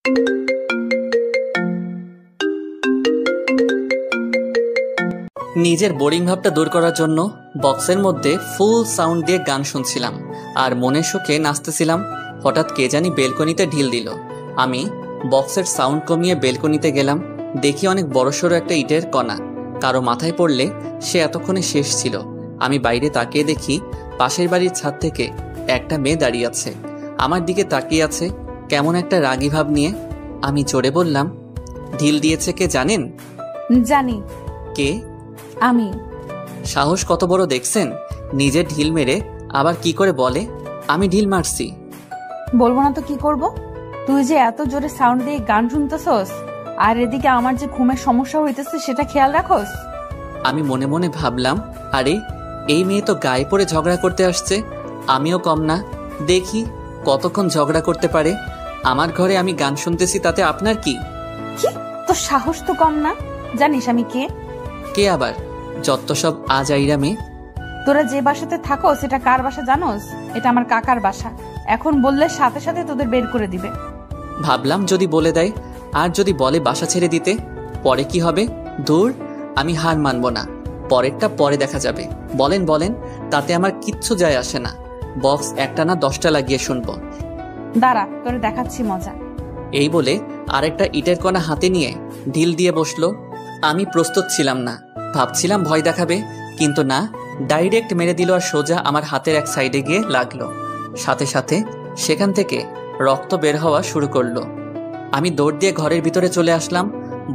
নিজের বোরিং ভাবটা দূর করার জন্য বক্সের মধ্যে ফুল সাউন্ড দিয়ে গান শুনছিলাম আর মনের সুখে নাচতেছিলাম। হঠাৎ কে জানি বেলকনিতে ঢিল দিল। আমি বক্সের সাউন্ড কমিয়ে বেলকনিতে গেলাম। দেখি অনেক বড়সড় একটা ইটের কণা কারো মাথায় পড়লে সে এতক্ষণে শেষ ছিল। আমি বাইরে তাকিয়ে দেখি পাশের বাড়ির ছাদ থেকে একটা মেয়ে দাঁড়িয়ে আছে, আমার দিকে তাকিয়ে আছে কেমন একটা রাগী ভাব নিয়ে। আমি জোরে বললাম, ঢিল দিয়েছে কে জানেন? জানি। কে? আমি। সাহস কত বড় দেখছেন? নিজে ঢিল মেরে আবার কি করে বলে আমি ঢিল মারছি। বলবো না তো কি করব? তুই যে এত জোরে সাউন্ড দিয়ে গান শুনতেছস আর এদিকে আমার যে ঘুমের সমস্যা হইতেছে সেটা খেয়াল রাখোস। আমি মনে মনে ভাবলাম, আরে এই মেয়ে তো গায়ে পড়ে ঝগড়া করতে আসছে, আমিও কম না। দেখি কতক্ষণ ঝগড়া করতে পারে। আমার ঘরে আমি গান শুনতেছি, তাতে আপনার কি? কি তোর সাহস তো কম না? জানিস আমি কে? কে আবার? যত সব আজ আইরা মেয়ে। তোরা যে বাসাতে থাকো সেটা কার বাসা জানোস? এটা আমার কাকার বাসা। এখন বললে সাথে সাথে তোদের বের করে দিবে। ভাবলাম যদি বলে দেয়, আর যদি বলে বাসা ছেড়ে দিতে, পরে কি হবে? দূর, আমি হার মানব না। পরেরটা পরে দেখা যাবে। বলেন বলেন, তাতে আমার কিচ্ছু যায় আসে না। বক্স একটা না 10টা লাগিয়ে শুনবো। দাঁড়া, তোরে দেখাচ্ছি মজা। এই বলে আরেকটা ইটের কণা হাতে নিয়ে ঢিল দিয়ে বসলো। আমি প্রস্তুত ছিলাম না, ভাবছিলাম ভয় দেখাবে, কিন্তু না, ডাইরেক্ট মেরে দিল আর সোজা আমার হাতের এক সাইডে গিয়ে লাগলো। সাথে সাথে সেখান থেকে রক্ত বের হওয়া শুরু করলো। আমি দৌড় দিয়ে ঘরের ভিতরে চলে আসলাম,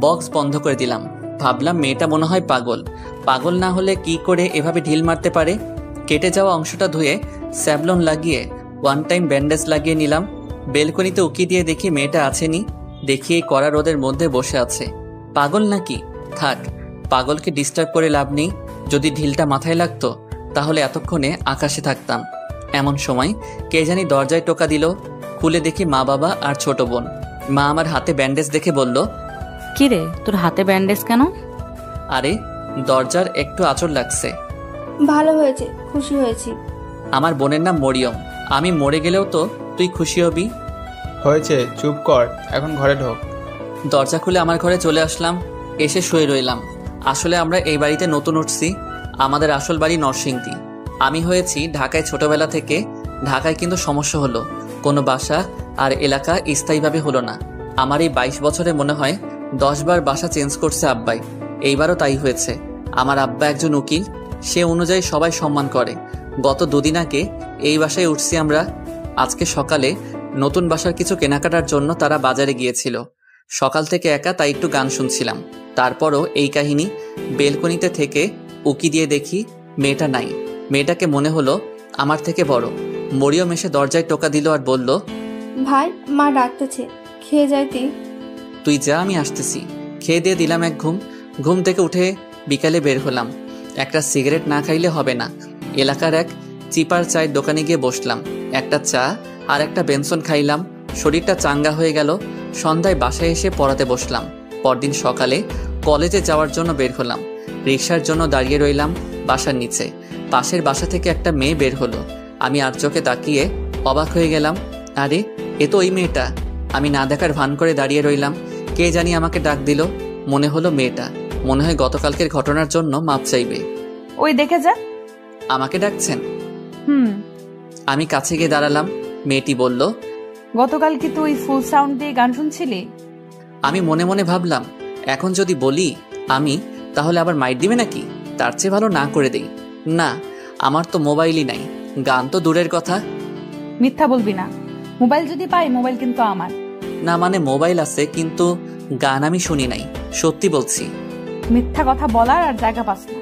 বক্স বন্ধ করে দিলাম। ভাবলাম মেয়েটা মনে হয় পাগল। পাগল না হলে কি করে এভাবে ঢিল মারতে পারে? কেটে যাওয়া অংশটা ধুয়ে স্যাভলন লাগিয়ে ওয়ান টাইম ব্যান্ডেজ লাগিয়ে নিলাম। বেলকনিতে উকি দিয়ে দেখি মেয়েটা আছেনি। দেখি এই কড়া রোদের মধ্যে বসে আছে। পাগল নাকি? থাক, পাগলকে ডিস্টার্ব করে লাভ নেই। যদি ঢিলটা মাথায় লাগতো তাহলে এতক্ষণে আকাশে থাকতাম। এমন সময় কে জানি দরজায় টোকা দিল। খুলে দেখি মা, বাবা আর ছোট বোন। মা আমার হাতে ব্যান্ডেজ দেখে বলল, কি রে, তোর হাতে ব্যান্ডেজ কেন? আরে দরজার একটু আঁচড় লাগছে। ভালো হয়েছে, খুশি হয়েছি। আমার বোনের নাম মরিয়ম। আমি মরে গেলেও তো তুই খুশি হবি। হয়েছে, চুপ কর, এখন ঘরে ঢোক। দরজা খুলে আমার ঘরে চলে আসলাম। এসে শুয়ে রইলাম। আসলে আমরা এই বাড়িতে নতুন উঠছি। আমাদের আসল বাড়ি নরসিংদী। আমি হয়েছি ঢাকায় ছোটবেলা থেকে। ঢাকায় কিন্তু সমস্যা হলো, কোনো বাসা আর এলাকা স্থায়ীভাবে হলো না। আমার এই 22 বছরে মনে হয় 10 বার বাসা চেঞ্জ করছে আব্বাই। এইবারও তাই হয়েছে। আমার আব্বা একজন উকিল, সে অনুযায়ী সবাই সম্মান করে। গত 2 দিন আগে এই বাসায় উঠছি আমরা। আজকে সকালে নতুন বাসার কিছু কেনাকাটার জন্য তারা বাজারে গিয়েছিল। সকাল থেকে একা, তাই একটু গান শুনছিলাম। তারপরও এই কাহিনী। বেলকনিতে থেকে উকি দিয়ে দেখি মেয়েটা নাই। মেয়েটাকে মনে হলো আমার থেকে বড়। মরিয়ম এসে দরজায় টোকা দিল আর বলল, ভাই, মা ডাকতেছে, খেয়ে যাইতি। তুই যা, আমি আসতেছি। খেয়ে দিয়ে দিলাম এক ঘুম। ঘুম থেকে উঠে বিকালে বের হলাম। একটা সিগারেট না খাইলে হবে না। এলাকার এক চিপার চায়ের দোকানে গিয়ে বসলাম। একটা চা আর একটা বেনসন খাইলাম। শরীরটা চাঙ্গা হয়ে গেল। সন্ধ্যায় বাসায় এসে পড়াতে বসলাম। পরদিন সকালে কলেজে যাওয়ার জন্য বের হলাম। রিকশার জন্য দাঁড়িয়ে রইলাম বাসার নিচে। পাশের বাসা থেকে একটা মেয়ে বের হলো। আমি আর চোখে তাকিয়ে অবাক হয়ে গেলাম। আরে এ তো ওই মেয়েটা। আমি না দেখার ভান করে দাঁড়িয়ে রইলাম। কে জানি আমাকে ডাক দিল। মনে হলো মেয়েটা। মনে হয় গতকালকের ঘটনার জন্য মাপ চাইবে। ওই দেখে যা। আমাকে ডাকছেন? হুম। আমি কাছে গিয়ে দাঁড়ালাম। মেয়েটি বলল, গতকাল কি তুই ফুল সাউন্ড দিয়ে গান শুনছিলি? আমি মনে মনে ভাবলাম, এখন যদি বলি আমি, তাহলে আবার মাইট দিবে নাকি? তার চেয়ে ভালো না করে দেই। না, আমার তো মোবাইলই নাই। গান তো দূরের কথা। মিথ্যা বলবি না। মোবাইল যদি পাই, মোবাইল কিন্তু আমার। না মানে মোবাইল আছে, কিন্তু গান আমি শুনি নাই। সত্যি বলছি। মিথ্যা কথা বলার আর জায়গা পাস না।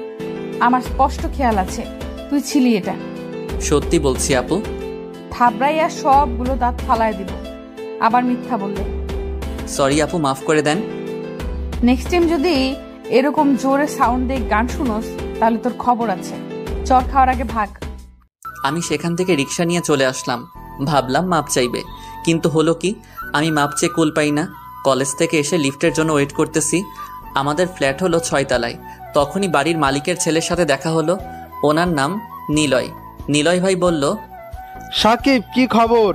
আমার স্পষ্ট খেয়াল আছে তুই ছিলি এটা। সত্যি বলছি আপু। থাবড়াইয়া সবগুলো দাঁত ফালায় দিব আবার মিথ্যা বললে। সরি আপু, মাফ করে দেন। নেক্সট টাইম যদি এরকম জোরে সাউন্ড দিয়ে গান শুনোস তাহলে তোর খবর আছে। চর খাওয়ার আগে ভাগ। আমি সেখান থেকে রিক্সা নিয়ে চলে আসলাম। ভাবলাম মাপ চাইবে, কিন্তু হলো কি, আমি মাপ চেয়ে কুল পাই না। কলেজ থেকে এসে লিফটের জন্য ওয়েট করতেছি। আমাদের ফ্ল্যাট হলো 6 তলায়। তখনই বাড়ির মালিকের ছেলের সাথে দেখা হলো। ওনার নাম নিলয়। নিলয় ভাই বলল, সাকিব, কি খবর?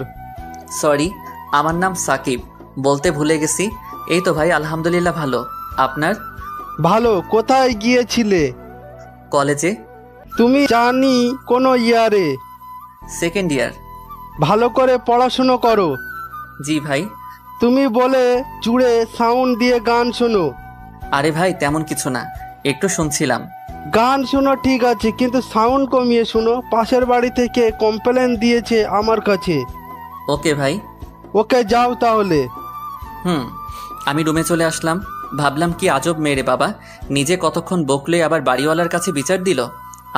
সরি, আমার নাম সাকিব। বলতে ভুলে গেছি। এই তো ভাই, আলহামদুলিল্লাহ ভালো। আপনার? ভালো। কোথায় গিয়েছিলে? কলেজে। তুমি জানি কোন ইয়ারে? Second year. ভালো করে পড়াশুনো করো। জি ভাই। তুমি বলে জুড়ে সাউন্ড দিয়ে গান শোনো। আরে ভাই তেমন কিছু না, একটু শুনছিলাম। গান শোনো ঠিক আছে, কিন্তু সাউন্ড কমিয়ে শোনো। পাশের বাড়ি থেকে কমপ্লেন দিয়েছে আমার কাছে। ওকে ভাই। ওকে, যাও তাহলে। আমি রুমে চলে আসলাম। ভাবলাম কি আজব মেয়ে রে বাবা, নিজে কতক্ষণ বকলে আবার বাড়িওয়ালার কাছে বিচার দিল,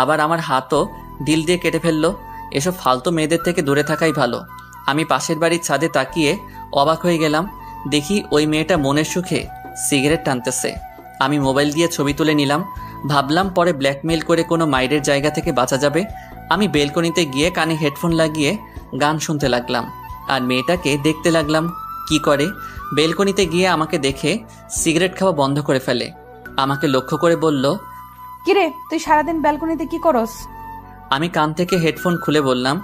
আবার আমার হাতও ঢিল দিয়ে কেটে ফেললো। এসব ফালতু মেয়েদের থেকে দূরে থাকাই ভালো। আমি পাশের বাড়ির ছাদে তাকিয়ে অবাক হয়ে গেলাম। দেখি ওই মেয়েটা মনের সুখে সিগারেট টানতেছে। আমি মোবাইল দিয়ে ছবি তুলে নিলাম। ভাবলাম পরে ব্ল্যাকমেইল করে কোনো মাইরের জায়গা থেকে বাঁচা যাবে। আমি বেলকনিতে গিয়ে কানে হেডফোন লাগিয়ে গান শুনতে লাগলাম আর মেয়েটাকে দেখতে লাগলাম কি করে। বেলকনিতে গিয়ে আমাকে দেখে সিগারেট খাওয়া বন্ধ করে ফেলে। আমাকে লক্ষ্য করে বলল, কিরে তুই সারাদিন ব্যালকনিতে কি করস? আমি কান থেকে হেডফোন খুলে বললাম,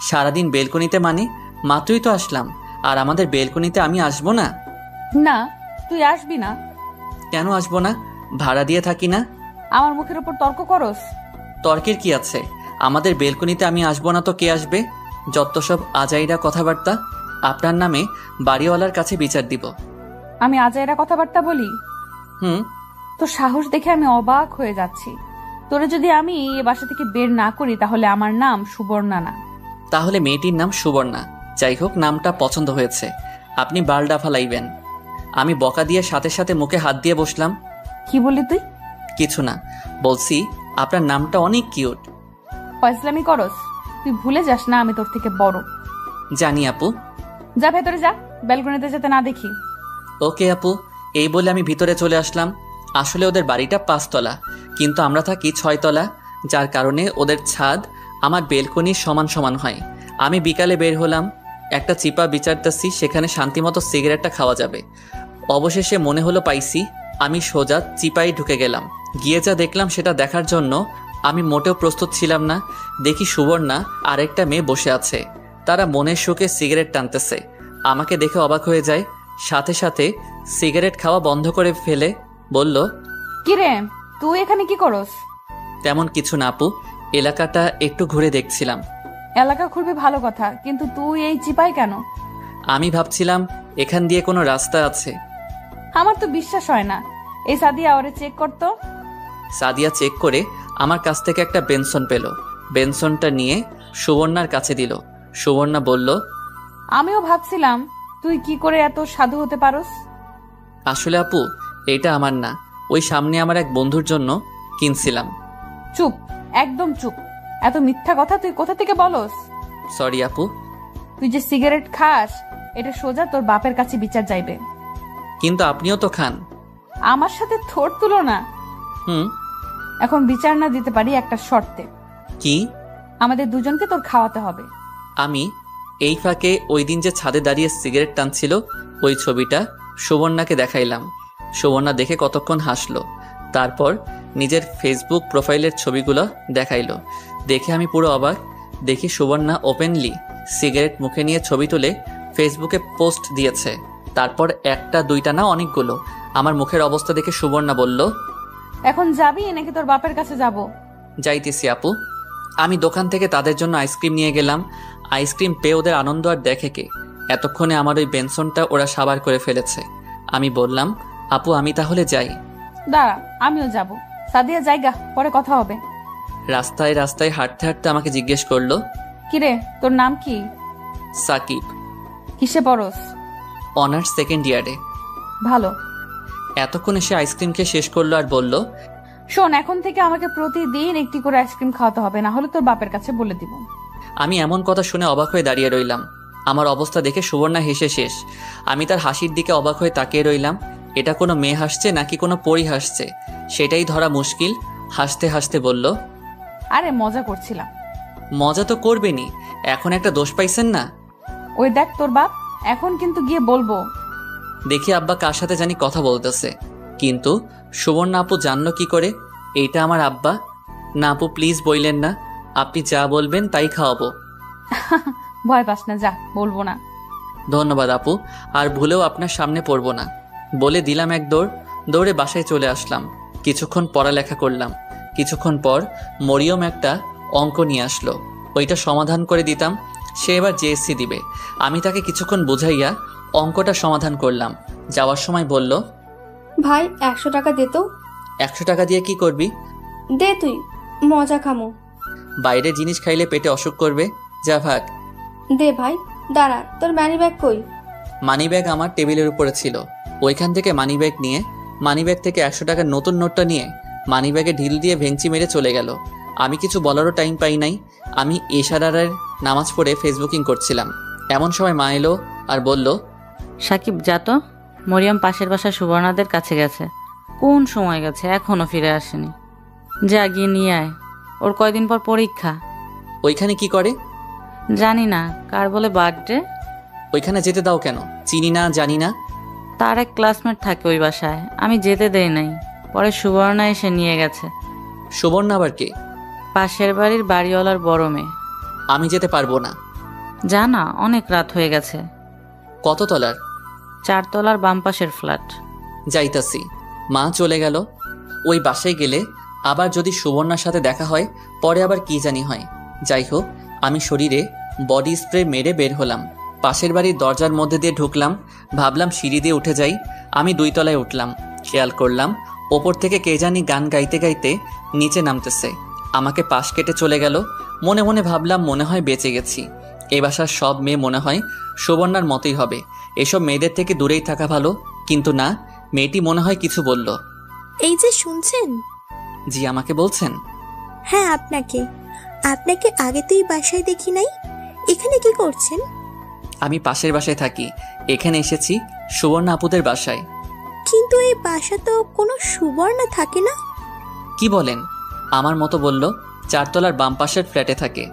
সারাদিন বেলকনিতে মানে? মাত্রই তো আসলাম, আর আমাদের বেলকনিতে আমি আসবো না? না, তুই আসবি না। কেন আসবো না? ভাড়া দিয়ে থাকি না? আমার মুখের উপর তর্ক করস? তর্কের কি আছে? আমাদের বেলকনিতে আমি আসবো না তো কে আসবে? যত সব আজাইরা কথাবার্তা। আপনার নামে বাড়িওয়ালার কাছে বিচার দিব। আমি আজাইরা কথাবার্তা বলি? তো সাহস দেখে আমি অবাক হয়ে যাচ্ছি। তোরে যদি আমি এ বাসা থেকে বের না করি তাহলে আমার নাম সুবর্ণা না। তাহলে মেয়েটির নাম সুবর্ণা। যাই হোক, নামটা পছন্দ হয়েছে। আপনি বালডা ফালাইবেন। আমি বকা দিয়ে সাথে সাথে মুখে হাত দিয়ে বসলাম। কি বলি তুই? কিছু না, বলছি আপনার নামটা অনেক কিউট। ফয়সলামি করস? তুই ভুলে যাস না আমি তোর থেকে বড়। জানি আপু। যা ভেতরে যা, ব্যালকনিতে যেতে না দেখি। ওকে আপু। এই বলে আমি ভিতরে চলে আসলাম। আসলে ওদের বাড়িটা 5 তলা, কিন্তু আমরা থাকি 6 তলা, যার কারণে ওদের ছাদ আমার বেলকনির সমান সমান হয়। আমি বিকালে বের হলাম, একটা চিপা বিচারতাছি সেখানে শান্তিমতো সিগারেটটা খাওয়া যাবে। অবশেষে মনে হলো পাইছি। আমি সোজা চিপাই ঢুকে গেলাম। গিয়ে যা দেখলাম সেটা দেখার জন্য আমি মোটেও প্রস্তুত ছিলাম না। দেখি সুবর্ণা আরেকটা মেয়ে বসে আছে, তারা মনের সুখে সিগারেট টানতেছে। আমাকে দেখে অবাক হয়ে যায়, সাথে সাথে সিগারেট খাওয়া বন্ধ করে ফেলে বলল, কিরে তুই এখানে কি করস? তেমন কিছু না আপু, এলাকাটা একটু ঘুরে দেখছিলাম। এলাকা ঘুরবি ভালো কথা, কিন্তু তুই এই চিপাই কেন? আমি ভাবছিলাম এখান দিয়ে কোনো রাস্তা আছে। আমার তো বিশ্বাস হয় না। এই সাদিয়া ওরে চেক করতো। সাদিয়া চেক করে আমার কাছ থেকে একটা বেনসন পেল। বেনসনটা নিয়ে সুবর্ণার কাছে দিল। সুবর্ণা বলল, আমিও ভাবছিলাম তুই কি করে এত সাধু হতে পারস। আসলে আপু এটা আমার না, ওই সামনে আমার এক বন্ধুর জন্য কিনছিলাম। চুপ, একদম চুপ। এত মিথ্যা কথা তুই কোথা থেকে বলস? সরি আপু। তুই যে সিগারেট খাস এটা সোজা তোর বাপের কাছে বিচার যাইবে। কিন্তু আপনিও তো খান। আমার সাথে থোড় তুলনা। হুম। এখন বিচার না দিতে পারি একটা শর্তে। কি? আমাদের দুজনকে তোর খাওয়াতে হবে। আমি এই ফাঁকে ওই দিন যে ছাদে দাঁড়িয়ে সিগারেট টানছিল ওই ছবিটা সুবর্ণাকে দেখাইলাম। সুবর্ণা দেখে কতক্ষণ হাসলো, তারপর নিজের ফেসবুক প্রোফাইলের ছবিগুলো দেখাইলো। দেখে আমি পুরো অবাক। দেখি সুবর্ণা ওপেনলি সিগারেট মুখে নিয়ে ছবি তুলে ফেসবুকে পোস্ট দিয়েছে। তারপর একটা দুইটা না অনেকগুলো। আমার মুখের অবস্থা দেখে সুবর্ণা বলল, এখন যাবি নাকি তোর বাপের কাছে যাব? যাইতেছি আপু। আমি দোকান থেকে তাদের জন্য আইসক্রিম নিয়ে গেলাম। আইসক্রিম পেয়ে ওদের আনন্দ আর দেখে কে। এতক্ষণে আমার ওই বেনসনটা ওরা সাবার করে ফেলেছে। আমি বললাম, আপু আমি তাহলে যাই। দাঁড়া, আমিও যাব। সাদিয়া জায়গা, পরে কথা হবে। রাস্তায় রাস্তায় হাঁটতে হাঁটতে আমাকে জিজ্ঞেস করলো, কিরে তোর নাম কি? সাকিব। কিসে পড়স? অনার্স সেকেন্ড ইয়ারে। ভালো। এতক্ষণে সে আইসক্রিম খেয়ে শেষ করলো আর বলল, শোন, এখন থেকে আমাকে প্রতিদিন একটি করে আইসক্রিম খাওয়াতে হবে, না হলে তোর বাপের কাছে বলে দিব। আমি এমন কথা শুনে অবাক হয়ে দাঁড়িয়ে রইলাম। আমার অবস্থা দেখে সুবর্ণা হেসে শেষ। আমি তার হাসির দিকে অবাক হয়ে তাকিয়ে রইলাম। এটা কোনো মেয়ে হাসছে নাকি কোনো পরী হাসছে সেটাই ধরা মুশকিল। হাসতে হাসতে বলল, আরে মজা করছিলাম। মজা তো করবেনি, এখন একটা দোষ পাইছেন না? ওই দেখ তোর বাপ, এখন কিন্তু গিয়ে বলবো। দেখি আব্বা কার সাথে জানি কথা বলতেছে। কিন্তু সুবর্ণা আপু জানলো কি করে এইটা আমার আব্বা? না আপু প্লিজ বইলেন না, আপনি যা বলবেন তাই খাওয়াবো। ভয় পাস না, যা, বলবো না। ধন্যবাদ আপু, আর ভুলেও আপনার সামনে পড়ব না বলে দিলাম এক দৌড়। দৌড়ে বাসায় চলে আসলাম। কিছুক্ষণ পড়ালেখা করলাম। কিছুক্ষণ পর মরিয়ম একটা অঙ্ক নিয়ে আসলো, ওইটা সমাধান করে দিতাম। সে এবার জেএসসি দিবে। আমি তাকে কিছুক্ষণ বুঝাইয়া অঙ্কটা সমাধান করলাম। যাওয়ার সময় বলল, ভাই 100 টাকা দে তো। 100 টাকা দিয়ে কি করবি? দে তুই, মজা খামো। বাইরে জিনিস খাইলে পেটে অসুখ করবে, যা ভাগ। দে ভাই, দাঁড়া, তোর মানি ব্যাগ কই? মানিব্যাগ আমার টেবিলের উপরে ছিল। ওইখান থেকে মানিব্যাগ নিয়ে মানিব্যাগ থেকে 100 টাকার নতুন নোটটা নিয়ে মানিব্যাগে ঢিল দিয়ে ভেঙচি মেরে চলে গেল। আমি কিছু বলারও টাইম পাই নাই। আমি এশারারের নামাজ পড়ে ফেসবুকিং করছিলাম। এমন সময় মা এলো আর বলল, সাকিব যা তো, মরিয়ম পাশের বাসা সুবর্ণাদের কাছে গেছে। কোন সময় গেছে, এখনো ফিরে আসেনি। যা গিয়ে নিয়ে আয়, ওর কয়দিন পর পরীক্ষা। ওইখানে কি করে? জানি না, কার বলে বার্থডে। ওইখানে যেতে দাও কেন? চিনি না, জানি না। তার এক ক্লাসমেট থাকে ওই বাসায়, আমি যেতে দেই নাই। পরে সুবর্ণা এসে নিয়ে গেছে। সুবর্ণা আবার কে? পাশের বাড়ির বাড়িওয়ালার বড় মেয়ে। আমি যেতে পারবো না। জানা, অনেক রাত হয়ে গেছে। কত তলার? 4 তলার বাম পাশের ফ্ল্যাট। যাইতাছি। মা চলে গেল। ওই বাসায় গেলে আবার যদি সুবর্ণার সাথে দেখা হয়, পরে আবার কি জানি হয়। যাই হোক, আমি শরীরে বডি স্প্রে মেরে বের হলাম। পাশের বাড়ির দরজার মধ্যে দিয়ে ঢুকলাম। ভাবলাম সিঁড়ি দিয়ে উঠে যাই। আমি 2 তলায় উঠলাম। খেয়াল করলাম ওপর থেকে কে জানি গান গাইতে গাইতে নিচে নামতেছে। আমাকে পাশ কেটে চলে গেল। মনে মনে ভাবলাম, মনে হয় বেঁচে গেছি। এ বাসার সব মেয়ে মনে হয় সুবর্ণার মতোই হবে। এসব মেয়েদের থেকে দূরেই থাকা ভালো। কিন্তু না, মেয়েটি মনে হয় কিছু বলল। এই যে শুনছেন? জি, আমাকে বলছেন? হ্যাঁ, আপনাকে আপনাকে আগে তো এই বাসায় দেখি নাই। এখানে কি করছেন? আমি পাশের বাসায় থাকি। এখানে এসেছি সুবর্ণা আপুদের বাসায়। কিন্তু এই বাসা তো কোনো সুবর্ণা থাকে না। কি বলেন? আমার মতো বলল। 4 তলার বাম পাশের ফ্ল্যাটে থাকে।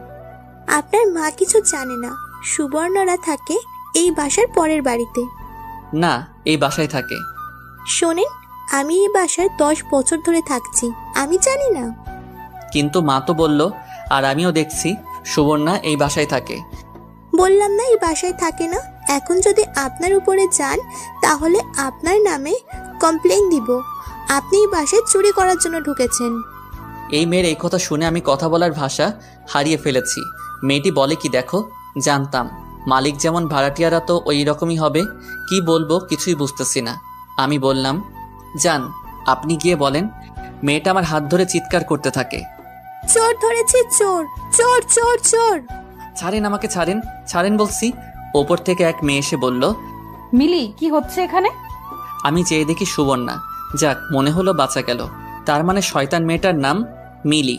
আপনার মা কিছু জানে না, সুবর্ণরা থাকে এই বাসার পরের বাড়িতে। না, এই বাসায় থাকে। শোনেন, আমি এই বাসায় 10 বছর ধরে থাকছি, আমি জানি না। কিন্তু মা তো বলল, আর আমিও দেখছি সুবর্ণা এই বাসায় থাকে। বললাম না এই বাসায় থাকে না। এখন যদি আপনার উপরে যান তাহলে আপনার নামে কমপ্লেইন দিব। আপনি এই বাসায় চুরি করার জন্য ঢুকেছেন। এই মেয়ের এই কথা শুনে আমি কথা বলার ভাষা হারিয়ে ফেলেছি। মেয়েটি বলে কি দেখো, জানতাম মালিক যেমন ভাড়াটিয়ারা তো ওই রকমই হবে। কি বলবো কিছুই বুঝতেছি না। আমি বললাম, যান, আপনি গিয়ে বলেন। মেয়েটা আমার হাত ধরে চিৎকার করতে থাকে, চোর ধরেছি, চোর চোর চোর চোর। ছাড়েন আমাকে, ছাড়েন, ছাড়েন বলছি। ওপর থেকে এক মেয়ে এসে বলল, মিলি, কি হচ্ছে এখানে? আমি চেয়ে দেখি সুবর্ণা। যাক, মনে হলো বাঁচা গেল। তার মানে শয়তান মেয়েটার নাম মিলি।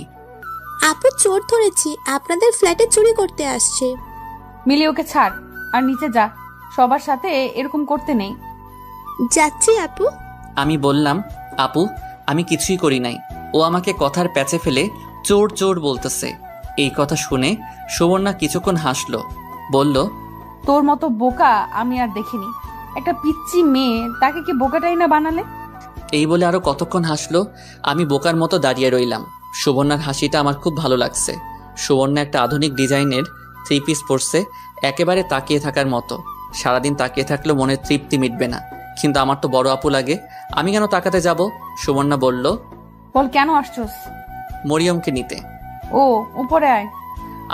আপু, চোর ধরেছি, আপনাদের ফ্ল্যাটে চুরি করতে আসছে। মিলি, ওকে ছাড় আর নিচে যা। সবার সাথে এরকম করতে নেই। যাচ্ছি আপু। আমি বললাম, আপু, আমি কিছুই করি নাই। ও আমাকে কথার প্যাচে ফেলে চোর চোর বলতেছে। এই কথা শুনে সুবর্ণা কিছুক্ষণ হাসলো, বলল, তোর মতো বোকা আমি আর দেখিনি। একটা পিচ্চি মেয়ে, তাকে কি বোকাটাই না বানালে? এই বলে আরো কতক্ষণ হাসলো। আমি বোকার মতো দাঁড়িয়ে রইলাম। সুবর্ণার হাসিটা আমার খুব ভালো লাগছে। সুবর্ণা একটা আধুনিক ডিজাইনের 3 পিস পরছে, একেবারে তাকিয়ে থাকার মতো। সারাদিন তাকিয়ে থাকলেও মনের তৃপ্তি মিটবে না। কিন্তু আমার তো বড় আপু লাগে, আমি কেন তাকাতে যাব? সুবর্ণা বলল, বল কেন আসছস? মরিয়মকে নিতে। ও, উপরে আয়।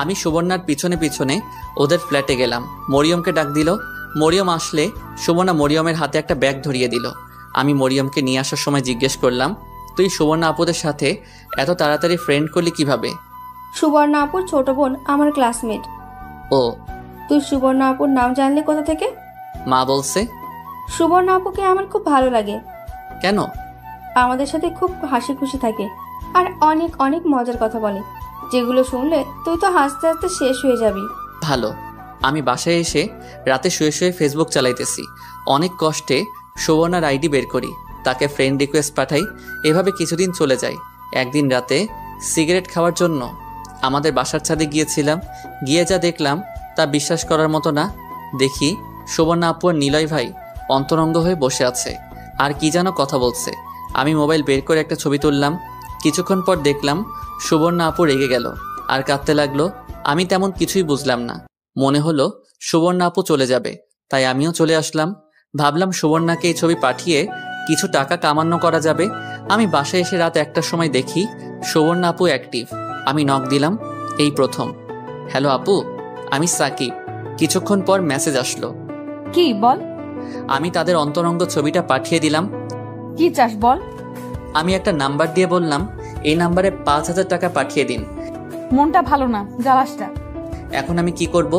আমি সুবর্ণার পিছনে পিছনে ওদের ফ্ল্যাটে গেলাম। মরিয়মকে ডাক দিল। মরিয়ম আসলে সুবর্ণা মরিয়মের হাতে একটা ব্যাগ ধরিয়ে দিল। আমি মরিয়মকে নিয়ে আসার সময় জিজ্ঞেস করলাম, তুই সুবর্ণা আপুদের সাথে এত তাড়াতাড়ি ফ্রেন্ড করলি কিভাবে? সুবর্ণা আপুর ছোট বোন আমার ক্লাসমেট। ও, তুই সুবর্ণা আপুর নাম জানলি কোথা থেকে? মা বলছে। সুবর্ণা আপুকে আমার খুব ভালো লাগে। কেন? আমাদের সাথে খুব হাসি খুশি থাকে আর অনেক অনেক মজার কথা বলে, যেগুলো শুনলে তুই তো হাসতে হাসতে শেষ হয়ে যাবি। ভালো। আমি বাসায় এসে রাতে শুয়ে শুয়ে ফেসবুক চালাইতেছি। অনেক কষ্টে সুবর্ণার আইডি বের করি, তাকে ফ্রেন্ড রিকোয়েস্ট পাঠাই। এভাবে কিছুদিন চলে যায়। একদিন রাতে সিগারেট খাওয়ার জন্য আমাদের বাসার ছাদে গিয়েছিলাম। গিয়ে যা দেখলাম তা বিশ্বাস করার মতো না। দেখি সুবর্ণা আপু আর নিলয় ভাই অন্তরঙ্গ হয়ে বসে আছে আর কি যেন কথা বলছে। আমি মোবাইল বের করে একটা ছবি তুললাম। কিছুক্ষণ পর দেখলাম সুবর্ণা আপু রেগে গেল আর কাঁদতে লাগলো। আমি তেমন কিছুই বুঝলাম না। মনে হলো সুবর্ণা আপু চলে যাবে, তাই আমিও চলে আসলাম। ভাবলাম সুবর্ণাকে এই ছবি পাঠিয়ে কিছু টাকা কামানো করা যাবে। আমি বাসায় এসে রাত 1টার সময় দেখি সুবর্ণা আপু অ্যাক্টিভ। আমি নক দিলাম, এই প্রথম। হ্যালো আপু, আমি সাকিব। কিছুক্ষণ পর মেসেজ আসলো। কি বল? আমি তাদের অন্তরঙ্গ ছবিটা পাঠিয়ে দিলাম। কি চাস বল? আমি একটা নাম্বার দিয়ে বললাম, এই নাম্বারে 5,000 টাকা পাঠিয়ে দিন। মনটা ভালো না, জ্বালাসটা। এখন আমি কি করব?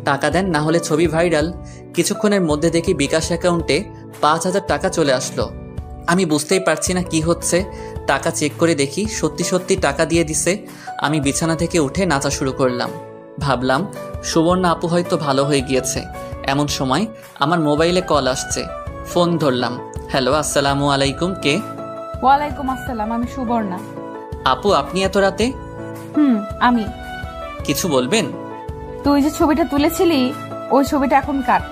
টাকা দেন, না হলে ছবি ভাইরাল। কিছুক্ষণের মধ্যে দেখি বিকাশ অ্যাকাউন্টে 5,000 টাকা চলে আসলো। আমি বুঝতেই পারছি না কি হচ্ছে। টাকা চেক করে দেখি সত্যি সত্যি টাকা দিয়ে দিছে। আমি বিছানা থেকে উঠে নাচা শুরু করলাম। ভাবলাম সুবর্ণা আপু হয়তো ভালো হয়ে গিয়েছে। এমন সময় আমার মোবাইলে কল আসছে। ফোন ধরলাম। হ্যালো, আসসালামু আলাইকুম। কে? ওয়ালাইকুম আসসালাম, আমি সুবর্ণা। আপু, আপনি এত রাতে? আমি। কিছু বলবেন? তুই যে ছবিটা তুলেছিলি ওই ছবিটা এখন কাট।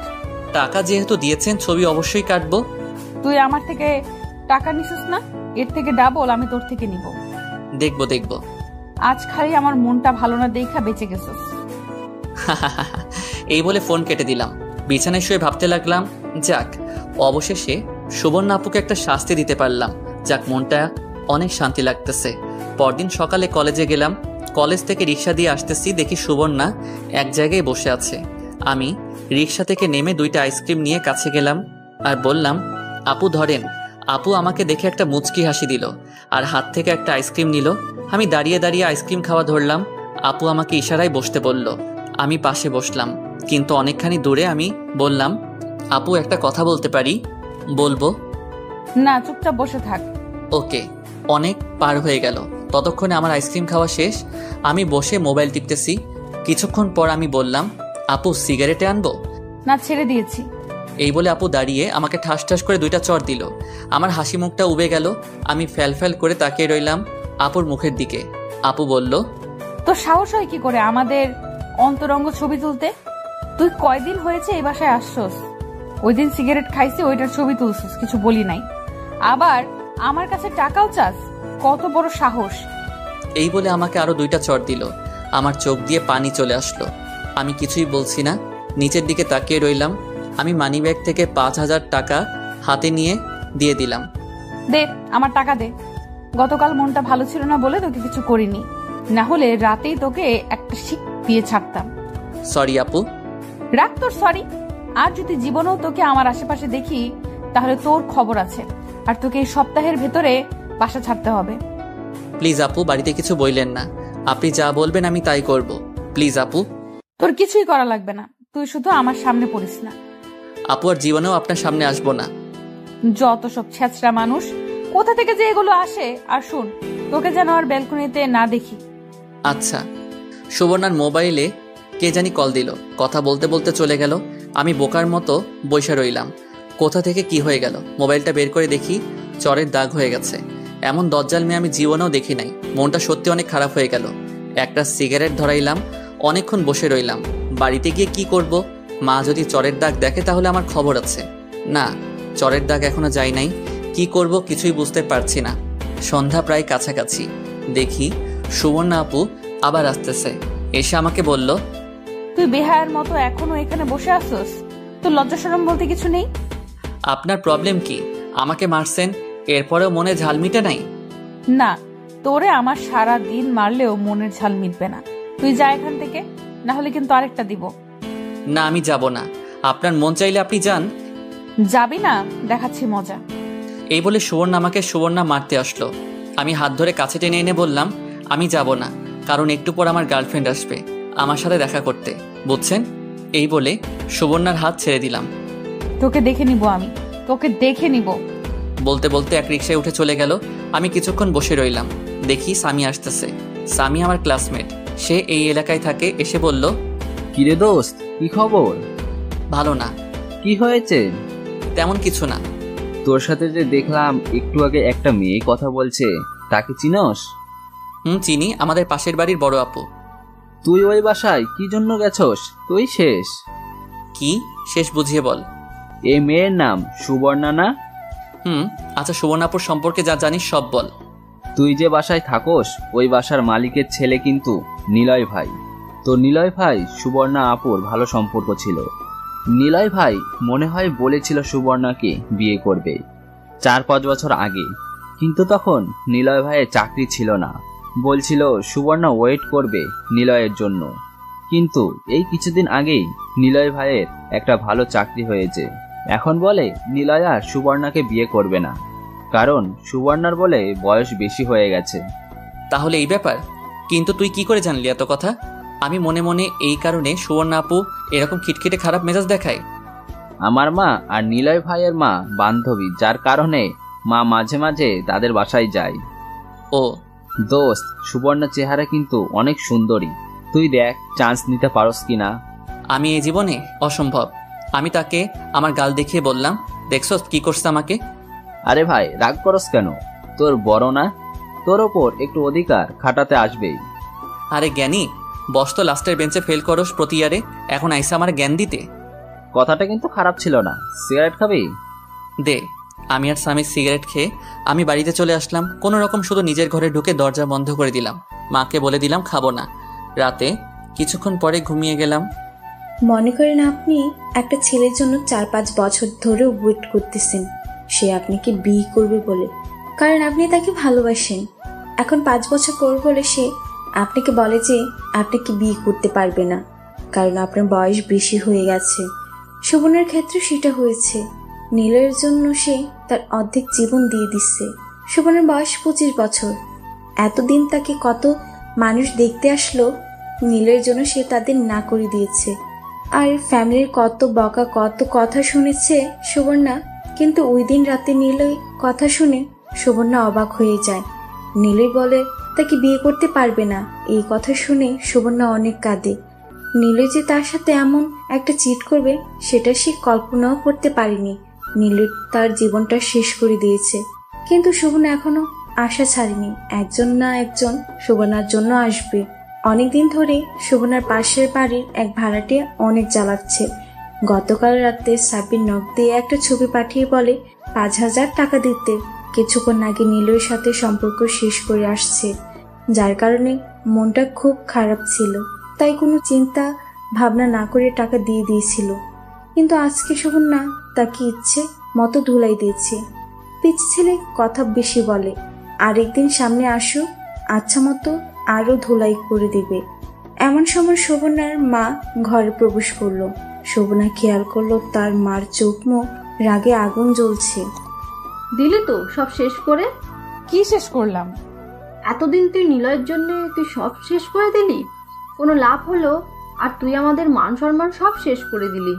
টাকা যেহেতু দিয়েছেন, ছবি অবশ্যই কাটবো। তুই আমার থেকে টাকা নিছিস না, এর থেকে ডাবল আমি তোর থেকে নিব। দেখবো দেখবো। আজ খালি আমার মনটা ভালো না দেখা বেঁচে গেছিস। এই বলে ফোন কেটে দিলাম। বিছানায় শুয়ে ভাবতে লাগলাম, যাক অবশেষে সুবর্ণা আপুকে একটা শাস্তি দিতে পারলাম। যাক, মনটা অনেক শান্তি লাগতেছে। পরদিন সকালে কলেজে গেলাম। কলেজ থেকে রিক্সা দিয়ে আসতেছি, দেখি সুবর্ণা এক জায়গায় বসে আছে। আমি রিক্সা থেকে নেমে 2টা আইসক্রিম নিয়ে কাছে গেলাম আর বললাম, আপু ধরেন। আপু আমাকে দেখে একটা মুচকি হাসি দিল আর হাত থেকে একটা আইসক্রিম নিল। আমি দাঁড়িয়ে দাঁড়িয়ে আইসক্রিম খাওয়া ধরলাম। আপু আমাকে ইশারায় বসতে বলল। আমি পাশে বসলাম, কিন্তু অনেকখানি দূরে। আমি বললাম, আপু একটা কথা বলতে পারি? বলবো। না, চুপচাপ বসে থাক। ওকে। অনেক পার হয়ে গেল, ততক্ষণে আমার আইসক্রিম খাওয়া শেষ। আমি বসে মোবাইল টিপতেছি। কিছুক্ষণ পর আমি বললাম, আপু সিগারেটে আনবো? না, ছেড়ে দিয়েছি। এই বলে আপু দাঁড়িয়ে আমাকে ঠাস ঠাস করে 2টা চড় দিল। আমার হাসি মুখটা উবে গেল। আমি ফ্যাল ফ্যাল করে তাকিয়ে রইলাম আপুর মুখের দিকে। আপু বলল, তোর সাহস হয় কি করে আমাদের অন্তরঙ্গ ছবি তুলতে? তুই কয়দিন হয়েছে এই বাসায় আসছস? ওই দিন সিগারেট খাইছি, ওইটার ছবি তুলছিস, কিছু বলি নাই। আবার আমার কাছে টাকাও চাস? কত বড় সাহস! এই বলে আমাকে আরো 2টা চড় দিল। আমার চোখ দিয়ে পানি চলে আসলো। আমি কিছুই বলছি না, নিচের দিকে তাকিয়ে রইলাম। আমি মানিব্যাগ থেকে 5,000 টাকা হাতে নিয়ে দিয়ে দিলাম। দে, আমার টাকা দে। গতকাল মনটা ভালো ছিল না বলে তোকে কিছু করিনি, না হলে রাতেই তোকে একটা শিক দিয়ে ছাড়তাম। সরি আপু। রাখ তোর সরি। আর যদি জীবনেও তোকে আমার আশেপাশে দেখি তাহলে তোর খবর আছে, আর তোকে এই সপ্তাহের ভেতরে বাসা ছাড়তে হবে। প্লিজ আপু, বাড়িতে কিছু বললেন না। আপনি যা বলবেন আমি তাই করব। প্লিজ আপু। তোর কিছুই করা লাগবে না, তুই শুধু আমার সামনে পড়িস না। আপু আর জীবনেও আপনার সামনে আসবো না। যত সব ছেঁচড়া মানুষ, কোথা থেকে যে এগুলো আসে। আর শুন, তোকে যেন আর ব্যালকনিতে না দেখি। আচ্ছা। সুবর্ণার মোবাইলে কে জানি কল দিল। কথা বলতে বলতে চলে গেল। আমি বোকার মতো বসে রইলাম। কোথা থেকে কি হয়ে গেল? মোবাইলটা বের করে দেখি চরের দাগ হয়ে গেছে। এমন দজ্জাল মেয়ে আমি জীবনেও দেখি নাই। মনটা সত্যি অনেক খারাপ হয়ে গেল। একটা সিগারেট ধরাইলাম, অনেকক্ষণ বসে রইলাম। বাড়িতে গিয়ে কি করব? মা যদি চরের দাগ দেখে তাহলে আমার খবর আছে। না, চরের দাগ এখনো যাই নাই। কি করব কিছুই বুঝতে পারছি না। সন্ধ্যা প্রায় কাছাকাছি। দেখি সুবর্ণা আপু আবার আসতেছে। এসে আমাকে বলল, তুই বেহায়ার মতো এখনো এখানে বসে আসছস? তোর লজ্জা শরম বলতে কিছু নেই? আপনার প্রবলেম কি? আমাকে মারছেন, এরপরেও মনে ঝাল মিটে নাই? না, তোরে আমার সারা দিন মারলেও মনের ঝাল মিটবে না। তুই যা এখান থেকে, না হলে কিন্তু আরেকটা দিব। না, আমি যাব না। আপনার মন চাইলে আপনি যান। যাবি না? দেখাচ্ছি মজা। এই বলে সুবর্ণা মারতে আসলো। আমি হাত ধরে কাছে টেনে এনে বললাম, আমি যাব না, কারণ একটু পর আমার গার্লফ্রেন্ড আসবে আমার সাথে দেখা করতে, বুঝছেন? এই বলে সুবর্ণার হাত ছেড়ে দিলাম। তোকে দেখে নিব আমি, তোকে দেখে নিব। বলতে বলতে এক রিকশায় উঠে চলে গেল। আমি কিছুক্ষণ বসে রইলাম। দেখি সামি আসতেছে। সামি আমার ক্লাসমেট, সে এই এলাকায় থাকে। এসে বলল, কিরে দোস্ত, কি খবর? ভালো না। কি হয়েছে? তেমন কিছু না। তোর সাথে যে দেখলাম একটু আগে একটা মেয়ে কথা বলছে, তাকে চিনস? চিনি, আমাদের পাশের বাড়ির বড় আপু। তুই ওই বাসায় কি জন্য গেছস? তুই শেষ। কি শেষ বুঝিয়ে বল। এই মেয়ের নাম সুবর্ণা না? আচ্ছা, সুবর্ণাপুর সম্পর্কে যা জানিস সব বল। তুই যে বাসায় থাকোস ওই বাসার মালিকের ছেলে কিন্তু নিলয় ভাই। তো নিলয় ভাই সুবর্ণা আপুর ভালো সম্পর্ক ছিল। নিলয় ভাই মনে হয় বলেছিল সুবর্ণাকে বিয়ে করবে 4-5 বছর আগে, কিন্তু তখন নিলয় ভাইয়ের চাকরি ছিল না। বলছিল সুবর্ণা ওয়েট করবে নিলয়ের জন্য, কিন্তু এই কিছুদিন আগেই নিলয় ভাইয়ের একটা ভালো চাকরি হয়েছে। এখন বলে নিলয় আর সুবর্ণাকে বিয়ে করবে না, কারণ সুবর্ণার বলে বয়স বেশি হয়ে গেছে। তাহলে এই ব্যাপার? কিন্তু তুই কি করে জানলি এত কথা? আমি মনে মনে এই কারণে সুবর্ণা আপু এরকম খিটখিটে খারাপ মেজাজ দেখায়। আমার মা আর নিলয় ভাইয়ের মা বান্ধবী, যার কারণে মা মাঝে মাঝে তাদের বাসায় যায়। ও দোস্ত, সুবর্ণার চেহারা কিন্তু অনেক সুন্দরী, তুই দেখ চান্স নিতে পারস কিনা। আমি এই জীবনে অসম্ভব। আমি তাকে আমার গাল দেখিয়ে বললাম, দেখছস কি করছে আমাকে? আরে ভাই রাগ করস কেন? তোর বড় না, তোর ওপর একটু অধিকার খাটাতে আসবেই। আরে জ্ঞানী, বস তো লাস্টের বেঞ্চে ফেল করস প্রতি ইয়ারে, এখন আইসা আমার জ্ঞান দিতে? কথাটা কিন্তু খারাপ ছিল না। সিগারেট খাবি? দে। আমি আর স্বামী সিগারেট খেয়ে আমি বাড়িতে চলে আসলাম। কোনো রকম শুধু নিজের ঘরে ঢুকে দরজা বন্ধ করে দিলাম। মাকে বলে দিলাম খাবো না। রাতে কিছুক্ষণ পরে ঘুমিয়ে গেলাম। মনে করেন আপনি একটা ছেলের জন্য 4-5 বছর ধরে ওয়েট করতেছেন সে আপনাকে বিয়ে করবে বলে, কারণ আপনি তাকে ভালোবাসেন। এখন 5 বছর পর বলে সে আপনাকে বলে যে আপনাকে বিয়ে করতে পারবে না, কারণ আপনার বয়স বেশি হয়ে গেছে। শোভনের ক্ষেত্রে সেটা হয়েছে। নীলের জন্য সে তার অর্ধেক জীবন দিয়ে দিচ্ছে। শোভনের বয়স 25 বছর। এতদিন তাকে কত মানুষ দেখতে আসলো, নীলের জন্য সে তাদের না করে দিয়েছে। আর ফ্যামিলির কত বকা, কত কথা শুনেছে সুবর্ণা, কিন্তু ওই দিন রাতে নীলই কথা শুনে সুবর্ণা অবাক হয়ে যায়। নীলই বলে তাকে বিয়ে করতে পারবে না। এই কথা শুনে সুবর্ণা অনেক কাঁদে। নীলই যে তার সাথে এমন একটা চিট করবে সেটা সে কল্পনাও করতে পারেনি। নীলই তার জীবনটা শেষ করে দিয়েছে, কিন্তু সুবর্ণা এখনো আশা ছাড়েনি, একজন না একজন সুবর্ণার জন্য আসবে। অনেকদিন ধরে সুবর্ণার পাশের বাড়ির এক ভাড়াটিয়া অনেক জ্বালাচ্ছে। গতকাল রাতে সাব্বির নখ দিয়ে একটা ছবি পাঠিয়ে বলে 5,000 টাকা দিতে। কিছুক্ষণ আগে নীলের সাথে সম্পর্ক শেষ করে আসছে, যার কারণে মনটা খুব খারাপ ছিল, তাই কোনো চিন্তা ভাবনা না করে টাকা দিয়ে দিয়েছিল। কিন্তু আজকে সুবর্ণা তাকে ইচ্ছে মতো ধুলাই দিয়েছে। পিচ্ছি ছেলে কথা বেশি বলে, আরেকদিন সামনে আসুক আচ্ছা মতো আরো ধুলাই করে দিবে। এমন সময় শোভনার মা ঘরে প্রবেশ করলো। শোভনা খেয়াল করলো তার মার চোখ মুখ রাগে আগুন জ্বলছে। দিলি তো সব শেষ করে? কি শেষ করলাম? এতদিন তুই নিলয়ের জন্য তুই সব শেষ করে দিলি, কোনো লাভ হলো? আর তুই আমাদের মান সম্মান সব শেষ করে দিলি।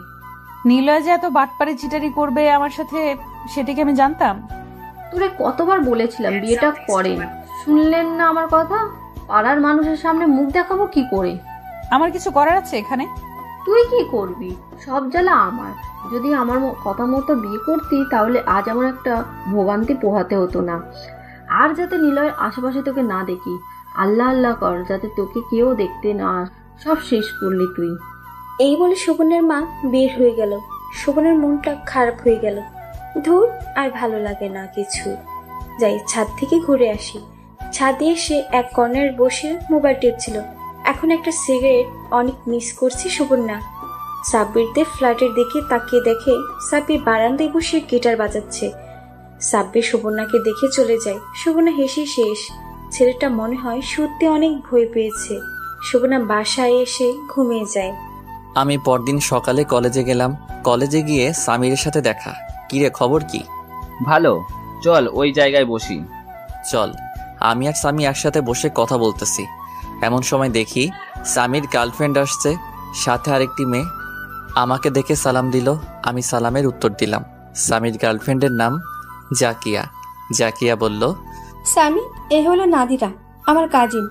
নিলয় যে এত বাটপারে চিটারি করবে আমার সাথে, সেটা কি আমি জানতাম? তোরে কতবার বলেছিলাম বিয়েটা করেন, শুনলেন না আমার কথা? পাড়ার মানুষের সামনে মুখ দেখাবো কি করে? আমার কিছু করার আছে এখানে? তুই কি করবি? সব জ্বালা আমার। যদি আমার কথা মতো বিয়ে করতি তাহলে আজ আমার একটা ভোগান্তি পোহাতে হতো না। আর যাতে নিলয়ের আশেপাশে তোকে না দেখি, আল্লাহ আল্লাহ কর যাতে তোকে কেউ দেখতে না। সব শেষ করলি তুই। এই বলে শোভনের মা বের হয়ে গেল। শোভনের মনটা খারাপ হয়ে গেল। ধুর, আর ভালো লাগে না কিছু। যাই ছাদ থেকে ঘুরে আসি। ছাদে এসে এক কর্নারে বসে মোবাইল টিপছিল। এখন একটা সিগারেট অনেক মিস করছি সুবর্ণা। সাব্বিরদের ফ্ল্যাটের দিকে তাকিয়ে দেখে সাব্বির বারান্দায় বসে গিটার বাজাচ্ছে। সাব্বির সুবর্ণাকে দেখে চলে যায়। সুবর্ণা হেসে শেষ। ছেলেটা মনে হয় সত্যি অনেক ভয় পেয়েছে। সুবর্ণা বাসায় এসে ঘুমিয়ে যায়। আমি পরদিন সকালে কলেজে গেলাম। কলেজে গিয়ে সামিরের সাথে দেখা। কিরে খবর কি? ভালো, চল ওই জায়গায় বসি। চল। আমি আর সামি একসাথে বসে কথা বলতেছি, এমন সময় দেখি সামির গার্লফ্রেন্ড আসছে, সাথে আরেকটি মেয়ে। আমাকে দেখে সালাম দিল। আমি সালামের উত্তর দিলাম। সামির গার্লফ্রেন্ডের নাম জাকিয়া। জাকিয়া বলল, সামি, এ হলো নাদিরা, আমার কাজিন।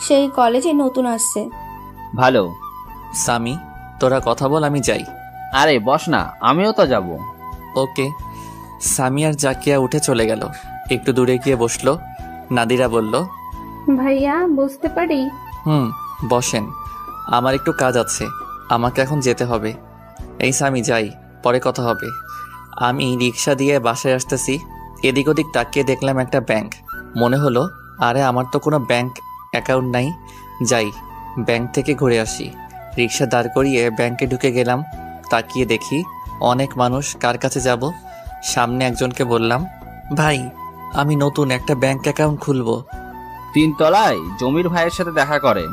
সেই কলেজে নতুন আসছে। ভালো। সামি তোরা কথা বল, আমি যাই। আরে বস না, আমিও তো যাব। ওকে। সামি আর জাকিয়া উঠে চলে গেল। একটু দূরে গিয়ে বসলো। নাদিরা বলল, ভাইয়া বসতে পারি? বসেন। আমার একটু কাজ আছে, আমাকে এখন যেতে হবে। এই সামি যাই, পরে কথা হবে। আমি রিক্সা দিয়ে বাসায় আসতেছি। এদিক ওদিক তাকিয়ে দেখলাম একটা ব্যাংক। মনে হলো আরে আমার তো কোনো ব্যাংক অ্যাকাউন্ট নাই, যাই ব্যাংক থেকে ঘুরে আসি। রিক্সা দাঁড় করিয়ে ব্যাংকে ঢুকে গেলাম। তাকিয়ে দেখি অনেক মানুষ। কার কাছে যাব? সামনে একজনকে বললাম, ভাই আমি নতুন একটা ব্যাংক অ্যাকাউন্ট খুলবো। 3 তলায় জমির ভাইয়ের সাথে দেখা করেন।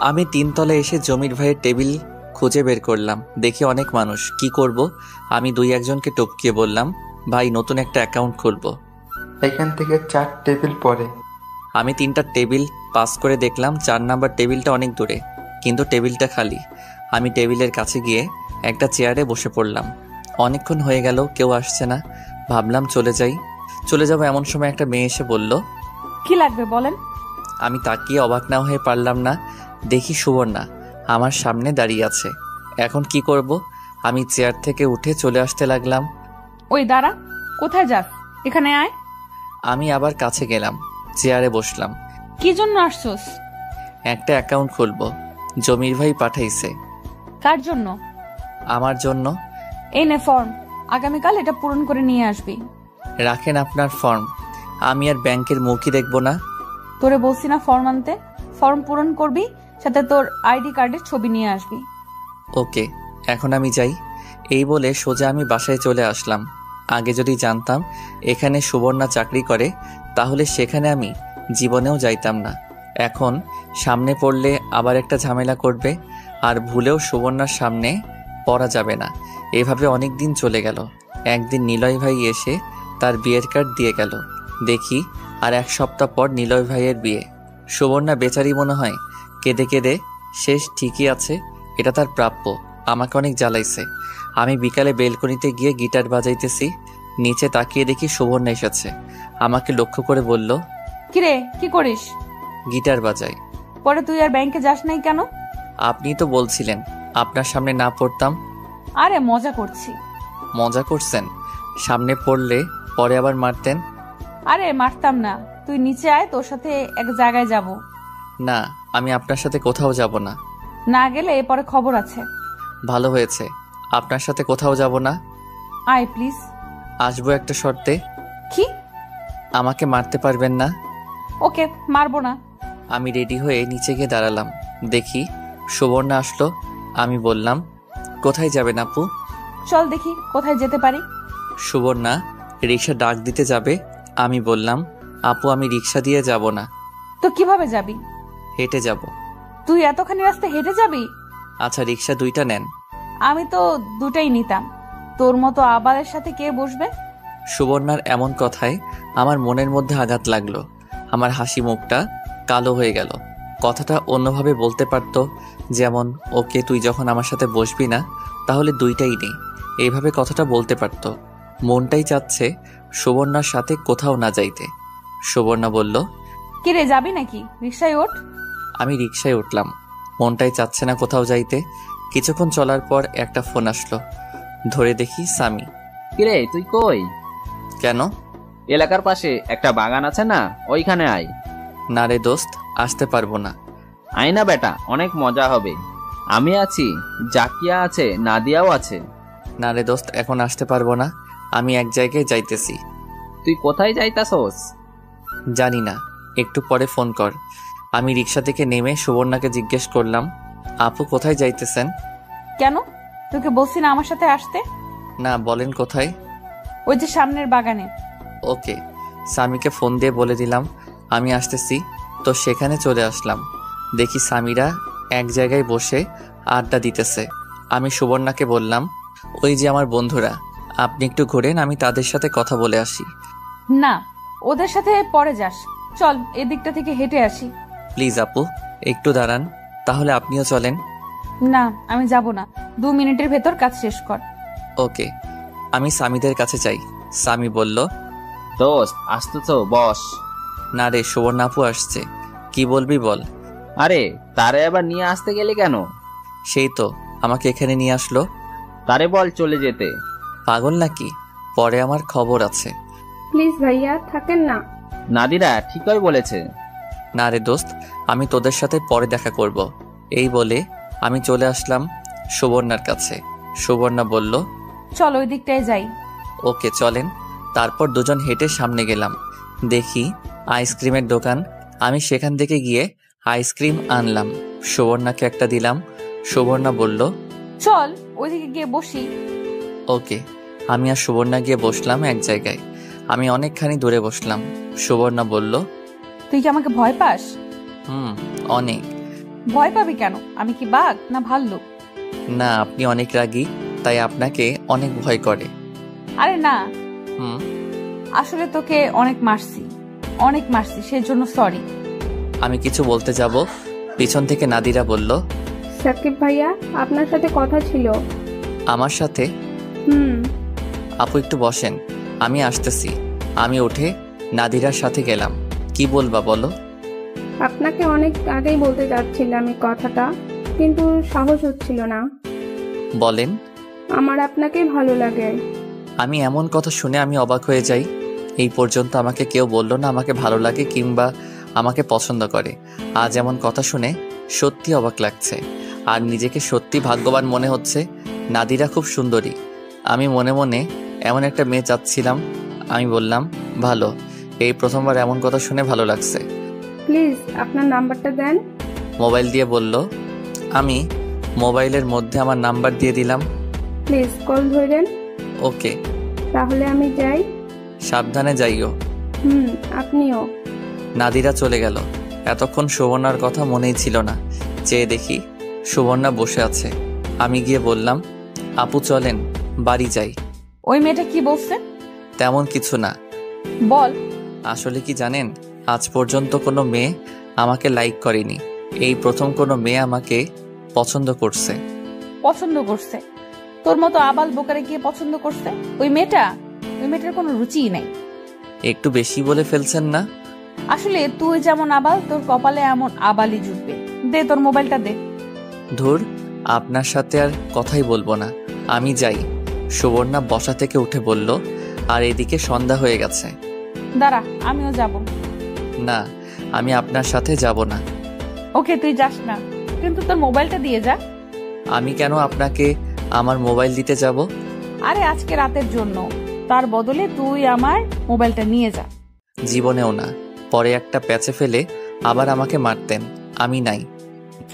আমি 3 তলায় এসে জমির ভাইয়ের টেবিল খুঁজে বের করলাম। দেখি অনেক মানুষ। কি করব? আমি 2-1জনকে টপকিয়ে বললাম, ভাই নতুন একটা অ্যাকাউন্ট খুলবো। এখান থেকে 4 টেবিল পরে। আমি 3টা টেবিল পাস করে দেখলাম 4 নাম্বার টেবিলটা অনেক দূরে, কিন্তু টেবিলটা খালি। আমি টেবিলের কাছে গিয়ে একটা চেয়ারে বসে পড়লাম। অনেকক্ষণ হয়ে গেল, কেউ আসছে না। ভাবলাম চলে যাব এমন সময় একটা মেয়ে এসে বলল, কি লাগবে বলেন। আমি তাকিয়ে অবাক না হয়ে পারলাম না। দেখি সুবর্ণা আমার সামনে দাঁড়িয়ে আছে। এখন কি করব? আমি চেয়ার থেকে উঠে চলে আসতে লাগলাম। ওই দাঁড়া, কোথায় যাস? এখানে আয়। আমি আবার কাছে গেলাম, চেয়ারে বসলাম। কি জন্য আসছস? একটা অ্যাকাউন্ট খুলবো, জমির ভাই পাঠাইছে। কার জন্য? আমার জন্য। এই নে ফর্ম, আগামীকাল এটা পূরণ করে নিয়ে আসবি। রাখেন আপনার ফর্ম, আমি আর ব্যাংকের মুখই দেখব না। তোরে বলছি না ফর্ম আনতে? ফর্ম পূরণ করবি, সাথে তোর আইডি কার্ডের ছবি নিয়ে আসবি। ওকে, এখন আমি যাই। এই বলে সোজা আমি বাসায় চলে আসলাম। আগে যদি জানতাম এখানে সুবর্ণা চাকরি করে, তাহলে সেখানে আমি জীবনেও যাইতাম না। এখন সামনে পড়লে আবার একটা ঝামেলা করবে, আর ভুলেও সুবর্ণার সামনে পড়া যাবে না। এভাবে অনেক দিন চলে গেল। একদিন নিলয় ভাই এসে তার বিয়ের কার্ড দিয়ে গেল। দেখি আর 1 সপ্তাহ পর নিলয় ভাইয়ের বিয়ে। সুবর্ণা বেচারি মনে হয় কেঁদে কেঁদে শেষ। ঠিকই আছে, এটা তার প্রাপ্য। আমাকে অনেক জ্বালাইছে। আমি বিকালে বেলকনিতে গিয়ে গিটার বাজাইতেছি। নিচে তাকিয়ে দেখি সুবর্ণা এসেছে। আমাকে লক্ষ্য করে বলল, কিরে কি করিস? গিটার বাজাই। পরে তুই আর ব্যাংকে যাস নাই কেন? আপনি তো বলছিলেন আপনার সামনে না পড়তাম। আরে মজা করছি। মজা করছেন? সামনে পড়লে পরে আবার মারতেন। আরে মারতাম না, তুই নিচে আয়, তোর সাথে এক জায়গায় যাব। না, আমি আপনার সাথে কোথাও যাব না। না গেলে পরে খবর আছে। ভালো হয়েছে, আপনার সাথে কোথাও যাব না। আয় প্লিজ। আসবো একটা শর্তে। কি? আমাকে মারতে পারবেন না। ওকে, মারবো না। আমি রেডি হয়ে নিচে গিয়ে দাঁড়ালাম। দেখি সুবর্ণা আসলো। আমি বললাম, কোথায় যাবেন আপু? চল দেখি কোথায় যেতে পারি। সুবর্ণা রিক্সা ডাক দিতে যাবে। আমি বললাম, আপু আমি রিক্সা দিয়ে যাব না। তো কিভাবে যাবি? হেঁটে যাব। তুই এতখানি রাস্তা হেঁটে যাবি? আচ্ছা রিক্সা 2টা নেন। আমি তো 2টাই নিতাম। তোর মতো আবালের সাথে কে বসবে? সুবর্ণার এমন কথায় আমার মনের মধ্যে আঘাত লাগলো। আমার হাসি মুখটা কালো হয়ে গেল। কথাটা অন্যভাবে বলতে পারত, যেমন, ওকে তুই যখন আমার সাথে বসবি না তাহলে 2টাই নেই। এইভাবে কথাটা বলতে পারত। মনটাই চাচ্ছে সুবর্ণার সাথে কোথাও না যাইতে। সুবর্ণা বলল, কিরে যাবি নাকি? রিক্সায় ওঠ। আমি রিক্সায় উঠলাম। মনটাই চাচ্ছে না কোথাও যাইতে। কিছুক্ষণ চলার পর একটা ফোন আসলো। ধরে দেখি সামি। কিরে তুই কই? কেন? এলাকার পাশে একটা বাগান আছে না, ওইখানে আয়। না রে দোস্ত, আসতে পারবো না। আয় না বেটা, অনেক মজা হবে। আমি আছি, জাকিয়া আছে, নাদিয়াও আছে। না রে দোস্ত, এখন আসতে পারবো না। আমি এক জায়গায় যাইতেছি। তুই কোথায় যাইতাছস? জানি না, একটু পরে ফোন কর। আমি রিক্সা থেকে নেমে সুবর্ণাকে জিজ্ঞেস করলাম, আপু কোথায় যাইতেছেন? কেন? তোকে বলছি না আমার সাথে আসতে? না, বলেন কোথায়? ওই যে সামনের বাগানে। ওকে। সামিকে ফোন দিয়ে বলে দিলাম আমি আসতেছি। তো সেখানে চলে আসলাম। দেখি সামিরা এক জায়গায় বসে আড্ডা দিতেছে। আমি সুবর্ণাকে বললাম, ওই যে আমার বন্ধুরা, আপনি একটু ঘুরেন, আমি তাদের সাথে কথা বলে আসি। না, ওদের সাথে পরে যাস। চল এদিকটা থেকে হেঁটে আসি। প্লিজ আপু, একটু দাঁড়ান, তাহলে আপনিও চলেন। না, আমি যাব না। 2 মিনিটের ভেতর কাজ শেষ কর। ওকে। আমি সামিদের কাছে চাই। সামি বলল, দোস্ত আসতো তো, বস। না রে, সুবর্ণা আপু আসছে। কি বলবি বল। আরে তারে আবার নিয়ে আসতে গেলে কেন? সেই তো আমাকে এখানে নিয়ে আসলো। তারে বল চলে যেতে। পাগল নাকি? পরে আমার খবর আছে। প্লিজ ভাইয়া থাকেন না। নাদিরা ঠিকই বলেছে। না রে দোস্ত, আমি তোদের সাথে পরে দেখা করব। এই বলে আমি চলে আসলাম সুবর্ণার কাছে। সুবর্ণা বলল, চল ওই দিকটায় যাই। ওকে চলেন। তারপর দুজন হেঁটে সামনে গেলাম। দেখি আইসক্রিমের দোকান। আমি সেখান থেকে গিয়ে আইসক্রিম আনলাম। সুবর্ণাকে একটা দিলাম। সুবর্ণা বলল, চল ওইদিকে গিয়ে বসি। ওকে। আমি আর সুবর্ণা গিয়ে বসলাম এক জায়গায়। আমি অনেকখানি দূরে বসলাম। সুবর্ণা বলল, তুই কি আমাকে ভয় পাস? অনেক। ভয় পাবি কেন? আমি কি বাঘ না ভাল্লুক? না, আপনি অনেক রাগী, তাই আপনাকে অনেক ভয় করে। আরে না, আসলে তোকে অনেক মারছি, সেজন্য সরি। আমি কিছু বলতে যাব, পিছন থেকে নাদিরা বলল, সাকিব ভাইয়া আপনার সাথে কথা ছিল। আমার সাথে? আপু একটু বসেন, আমি আসতেছি। আমি উঠে নাদিরার সাথে গেলাম। কি বলবা বলো? আপনাকে অনেক আগেই বলতে যাচ্ছিলাম এই কথাটা, কিন্তু সাহস হচ্ছিল না। বলেন। আমার আপনাকে ভালো লাগে। আমি এমন কথা শুনে আমি অবাক হয়ে যাই। এই পর্যন্ত আমাকে কেউ বলল না আমাকে ভালো লাগে কিংবা আমাকে পছন্দ করে। আজ এমন কথা শুনে সত্যি অবাক লাগছে, আর নিজেকে সত্যি ভাগ্যবান মনে হচ্ছে। নাদিরা খুব সুন্দরী। আমি মনে মনে এমন একটা মেয়ে চাচ্ছিলাম। আমি বললাম, ভালো। এই প্রথমবার এমন কথা শুনে ভালো লাগছে। প্লিজ আপনার নাম্বারটা দেন। মোবাইল দিয়ে বলল। আমি মোবাইলের মধ্যে আমার নাম্বার দিয়ে দিলাম। প্লিজ কল ধরেন। ওকে। তাহলে আমি যাই। সাবধানে যাইও। আপনিও। নাদিরা চলে গেল। এতক্ষণ সুবর্ণার কথা মনেই ছিল না। চেয়ে দেখি সুবর্ণা বসে আছে। আমি গিয়ে বললাম, আপু চলেন, বাড়ি যাই। ওই মেয়েটা কি বলছে? তেমন কিছু না। বল। আসলে কি জানেন, আজ পর্যন্ত কোনো মেয়ে আমাকে লাইক করেনি। এই প্রথম কোনো মেয়ে আমাকে পছন্দ করছে। পছন্দ করছে? তোর মতো আবাল বোকারে গিয়ে পছন্দ করছে? ওই মেয়েটার কোনো রুচিই নাই। একটু বেশি বলে ফেলছেন না? আসলে তুই যেমন আবাল, তোর কপালে এমন আবালই জুটবে। দে তোর মোবাইলটা দে। ধুর, আপনার সাথে আর কথাই বলবো না, আমি যাই। সুবর্ণা বসা থেকে উঠে বলল, আর এদিকে সন্ধ্যা হয়ে গেছে। দাঁড়া, আমিও যাব। না, আমি আপনার সাথে যাব না। ওকে, তুই যাস না, কিন্তু তোর মোবাইলটা দিয়ে যা। আমি কেন আপনাকে আমার মোবাইল দিতে যাব? আরে আজকে রাতের জন্য, তার বদলে তুই আমার মোবাইলটা নিয়ে যা। জীবনেও না। পরে একটা প্যাচে ফেলে আবার আমাকে মারতেন। আমি নাই।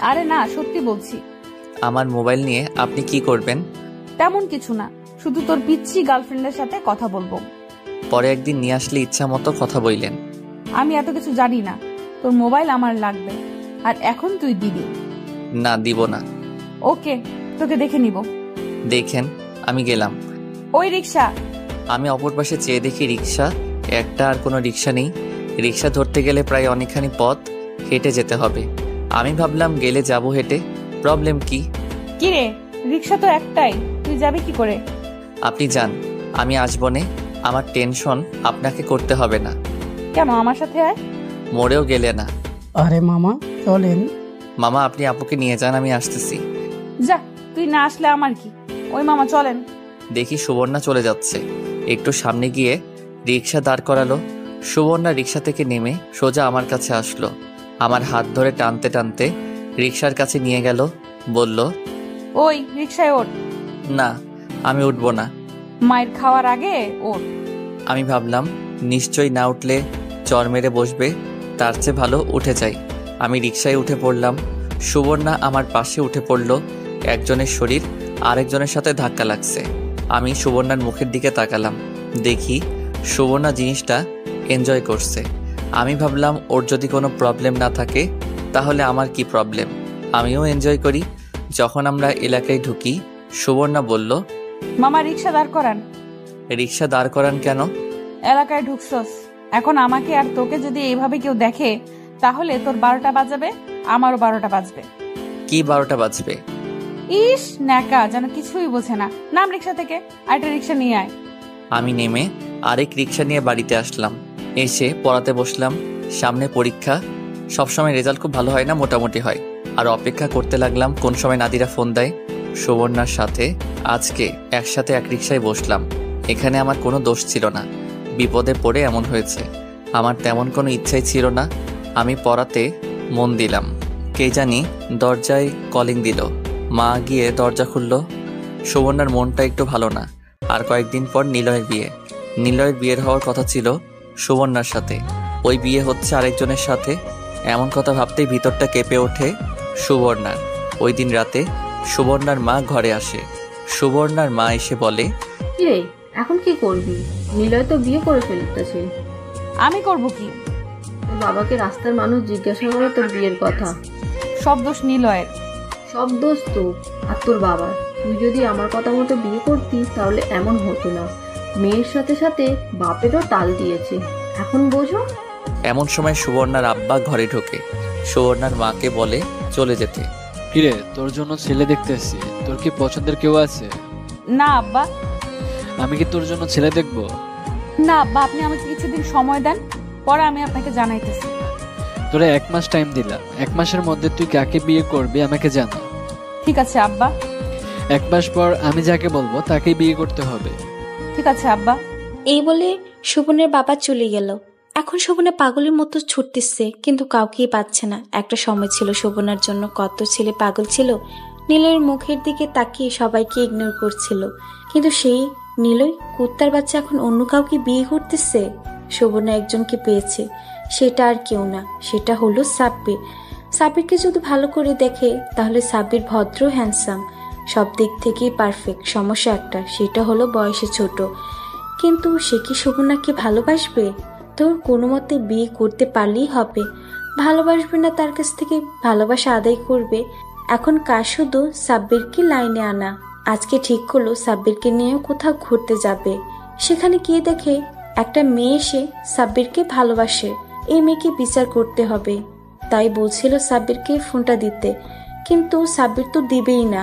আরে না, সত্যি বলছি। আমার মোবাইল নিয়ে আপনি কি করবেন? তেমন কিছু না, শুধু তোর পিচ্ছি গার্লফ্রেন্ডের সাথে কথা বলবো। পরে একদিন নিয়ে আসলে ইচ্ছা মতো কথা বললেন। আমি এত কিছু জানি না। তোর মোবাইল আমার লাগবে, আর এখন তুই দিবি। না, দিব না। ওকে, তোকে দেখে নিব। দেখেন। আমি গেলাম। ওই রিক্সা। আমি অপর পাশে চেয়ে দেখি রিক্সা একটা, আর কোনো রিক্সা নেই। রিক্সা ধরতে গেলে প্রায় অনেকখানি পথ হেঁটে যেতে হবে। আমি ভাবলাম গেলে যাব হেঁটে, প্রবলেম কি? কি রে, রিক্সা তো একটাই, তুই যাবি কি করে? আপনি যান, আমি আসবো নে। আমার টেনশন আপনাকে করতে হবে না। কেন, আমার সাথে আয়। মরেও গেলে না। আরে মামা চলেন। মামা আপনি আপুকে নিয়ে যান, আমি আসতেছি। যা, তুই না আসলে আমার কি। ওই মামা চলেন। দেখি সুবর্ণা চলে যাচ্ছে। একটু সামনে গিয়ে রিক্সা দাঁড় করালো। সুবর্ণা রিক্সা থেকে নেমে সোজা আমার কাছে আসলো। আমার হাত ধরে টানতে টানতে রিক্সার কাছে নিয়ে গেল। বলল, ওই রিক্সায় ওঠ। না, আমি উঠবো না। মায়ের খাওয়ার আগে ওঠ। আমি ভাবলাম নিশ্চয়ই না উঠলে চর মেরে বসবে, তার চেয়ে ভালো উঠে যাই। আমি রিক্সায় উঠে পড়লাম। সুবর্ণা আমার পাশে উঠে পড়ল। একজনের শরীর আরেকজনের সাথে ধাক্কা লাগছে। আমি সুবর্ণার মুখের দিকে তাকালাম। দেখি সুবর্ণা জিনিসটা এনজয় করছে। আমি ভাবলাম ওর যদি কোনো প্রবলেম না থাকে তাহলে আমার কি প্রবলেম, আমিও এনজয় করি। যখন আমরা এলাকায় ঢুকি, সুবর্ণা বলল, মামা রিক্সা দাঁড় করান। রিক্সা দাঁড় করান কেন? এলাকায় ঢুকছস, এখন আমাকে আর তোকে যদি এইভাবে কেউ দেখে তাহলে তোর 12টা বাজাবে, আমারও 12টা বাজবে। কি 12টা বাজবে? ইস ন্যাকা, যেন কিছুই বোঝে না। নাম রিক্সা থেকে, আরেকটা রিক্সা নিয়ে আয়। আমি নেমে আরেক রিক্সা নিয়ে বাড়িতে আসলাম। এসে পড়াতে বসলাম। সামনে পরীক্ষা। সবসময় রেজাল্ট খুব ভালো হয় না, মোটামুটি হয়। আর অপেক্ষা করতে লাগলাম কোন সময় নাদিরা ফোন দেয়। সুবর্ণার সাথে আজকে একসাথে এক রিক্সায় বসলাম। এখানে আমার কোনো দোষ ছিল না, বিপদে পড়ে এমন হয়েছে। আমার তেমন কোনো ইচ্ছাই ছিল না। আমি পড়াতে মন দিলাম। কে জানি দরজায় কলিং দিল। মা গিয়ে দরজা খুলল। সুবর্ণার মনটা একটু ভালো না। আর কয়েকদিন পর নিলয়ের বিয়ে। নিলয়ের বিয়ের হওয়ার কথা ছিল সুবর্ণার সাথে, ওই বিয়ে হচ্ছে আরেকজনের সাথে। এমন কথা ভাবতেই ভিতরটা কেঁপে ওঠে সুবর্ণার। ওই দিন রাতে সুবর্ণার মা ঘরে আসে। সুবর্ণার মা এসে বলে, কিরে এখন কি করবি? নিলয় তো বিয়ে করে ফেলতেছে। আমি করব কি? তোর বাবাকে রাস্তার মানুষ জিজ্ঞাসা করে তোর বিয়ের কথা। সব দোষ নিলয়ের। সব দোষ তো আর তোর বাবার। তুই যদি আমার কথা মতো বিয়ে করতি তাহলে এমন হতো না। মেয়ের সাথে সাথে বাপেরও তাল দিয়েছে, এখন বোঝো। এমন সময় সুবর্ণার আব্বা ঘরে ঢোকে। সুবর্ণার মাকে বলে চলে যেতে। কিরে, তোর জন্য ছেলে দেখতে এসেছি। তোর কি পছন্দের কেউ আছে? না আব্বা। আমি কি তোর জন্য ছেলে দেখবো? না আব্বা, আপনি আমাকে কিছুদিন সময় দেন, পরে আমি আপনাকে জানাইতেছি। তোরা 1 মাস টাইম দিলাম, 1 মাসের মধ্যে তুই কাকে বিয়ে করবি আমাকে জানা। ঠিক আছে আব্বা। 1 মাস পর আমি যাকে বলবো তাকেই বিয়ে করতে হবে। ঠিক আছে আব্বা। এই বলে শোভনের বাবা চলে গেল। এখন শোভনা পাগলের মতো ছুটতেছে, কিন্তু কাউকেই পাচ্ছে না। একটা সময় ছিল শোভনার জন্য কত ছেলে পাগল ছিল। নীলয়ের মুখের দিকে তাকিয়ে সবাইকে ইগনোর করছিল, কিন্তু সেই নীলয় কুত্তার বাচ্চা এখন অন্য কাউকে বিয়ে করতেছে। শোভনা একজনকে পেয়েছে, সেটা আর কেউ না, সেটা হলো সাব্বির। সাব্বিরকে যদি ভালো করে দেখে তাহলে সাব্বির ভদ্র, হ্যান্ডসাম, সব দিক থেকেই পারফেক্ট। সমস্যা একটা, সেটা হলো বয়সে ছোট। কিন্তু সে কি শোভনাকে ভালোবাসবে? তোর কোনো মতে বিয়ে করতে পারলেই হবে। ভালোবাসবে না, তার কাছ থেকে ভালোবাসা আদায় করবে। এখন কাজ শুধু সাব্বিরকে লাইনে আনা। আজকে ঠিক করলো সাব্বিরকে নিয়েও কোথাও ঘুরতে যাবে। সেখানে গিয়ে দেখে একটা মেয়ে এসে সাব্বিরকে ভালোবাসে। এই মেয়েকে বিচার করতে হবে। তাই বলছিল সাব্বিরকে ফোনটা দিতে, কিন্তু সাব্বির তো দিবেই না।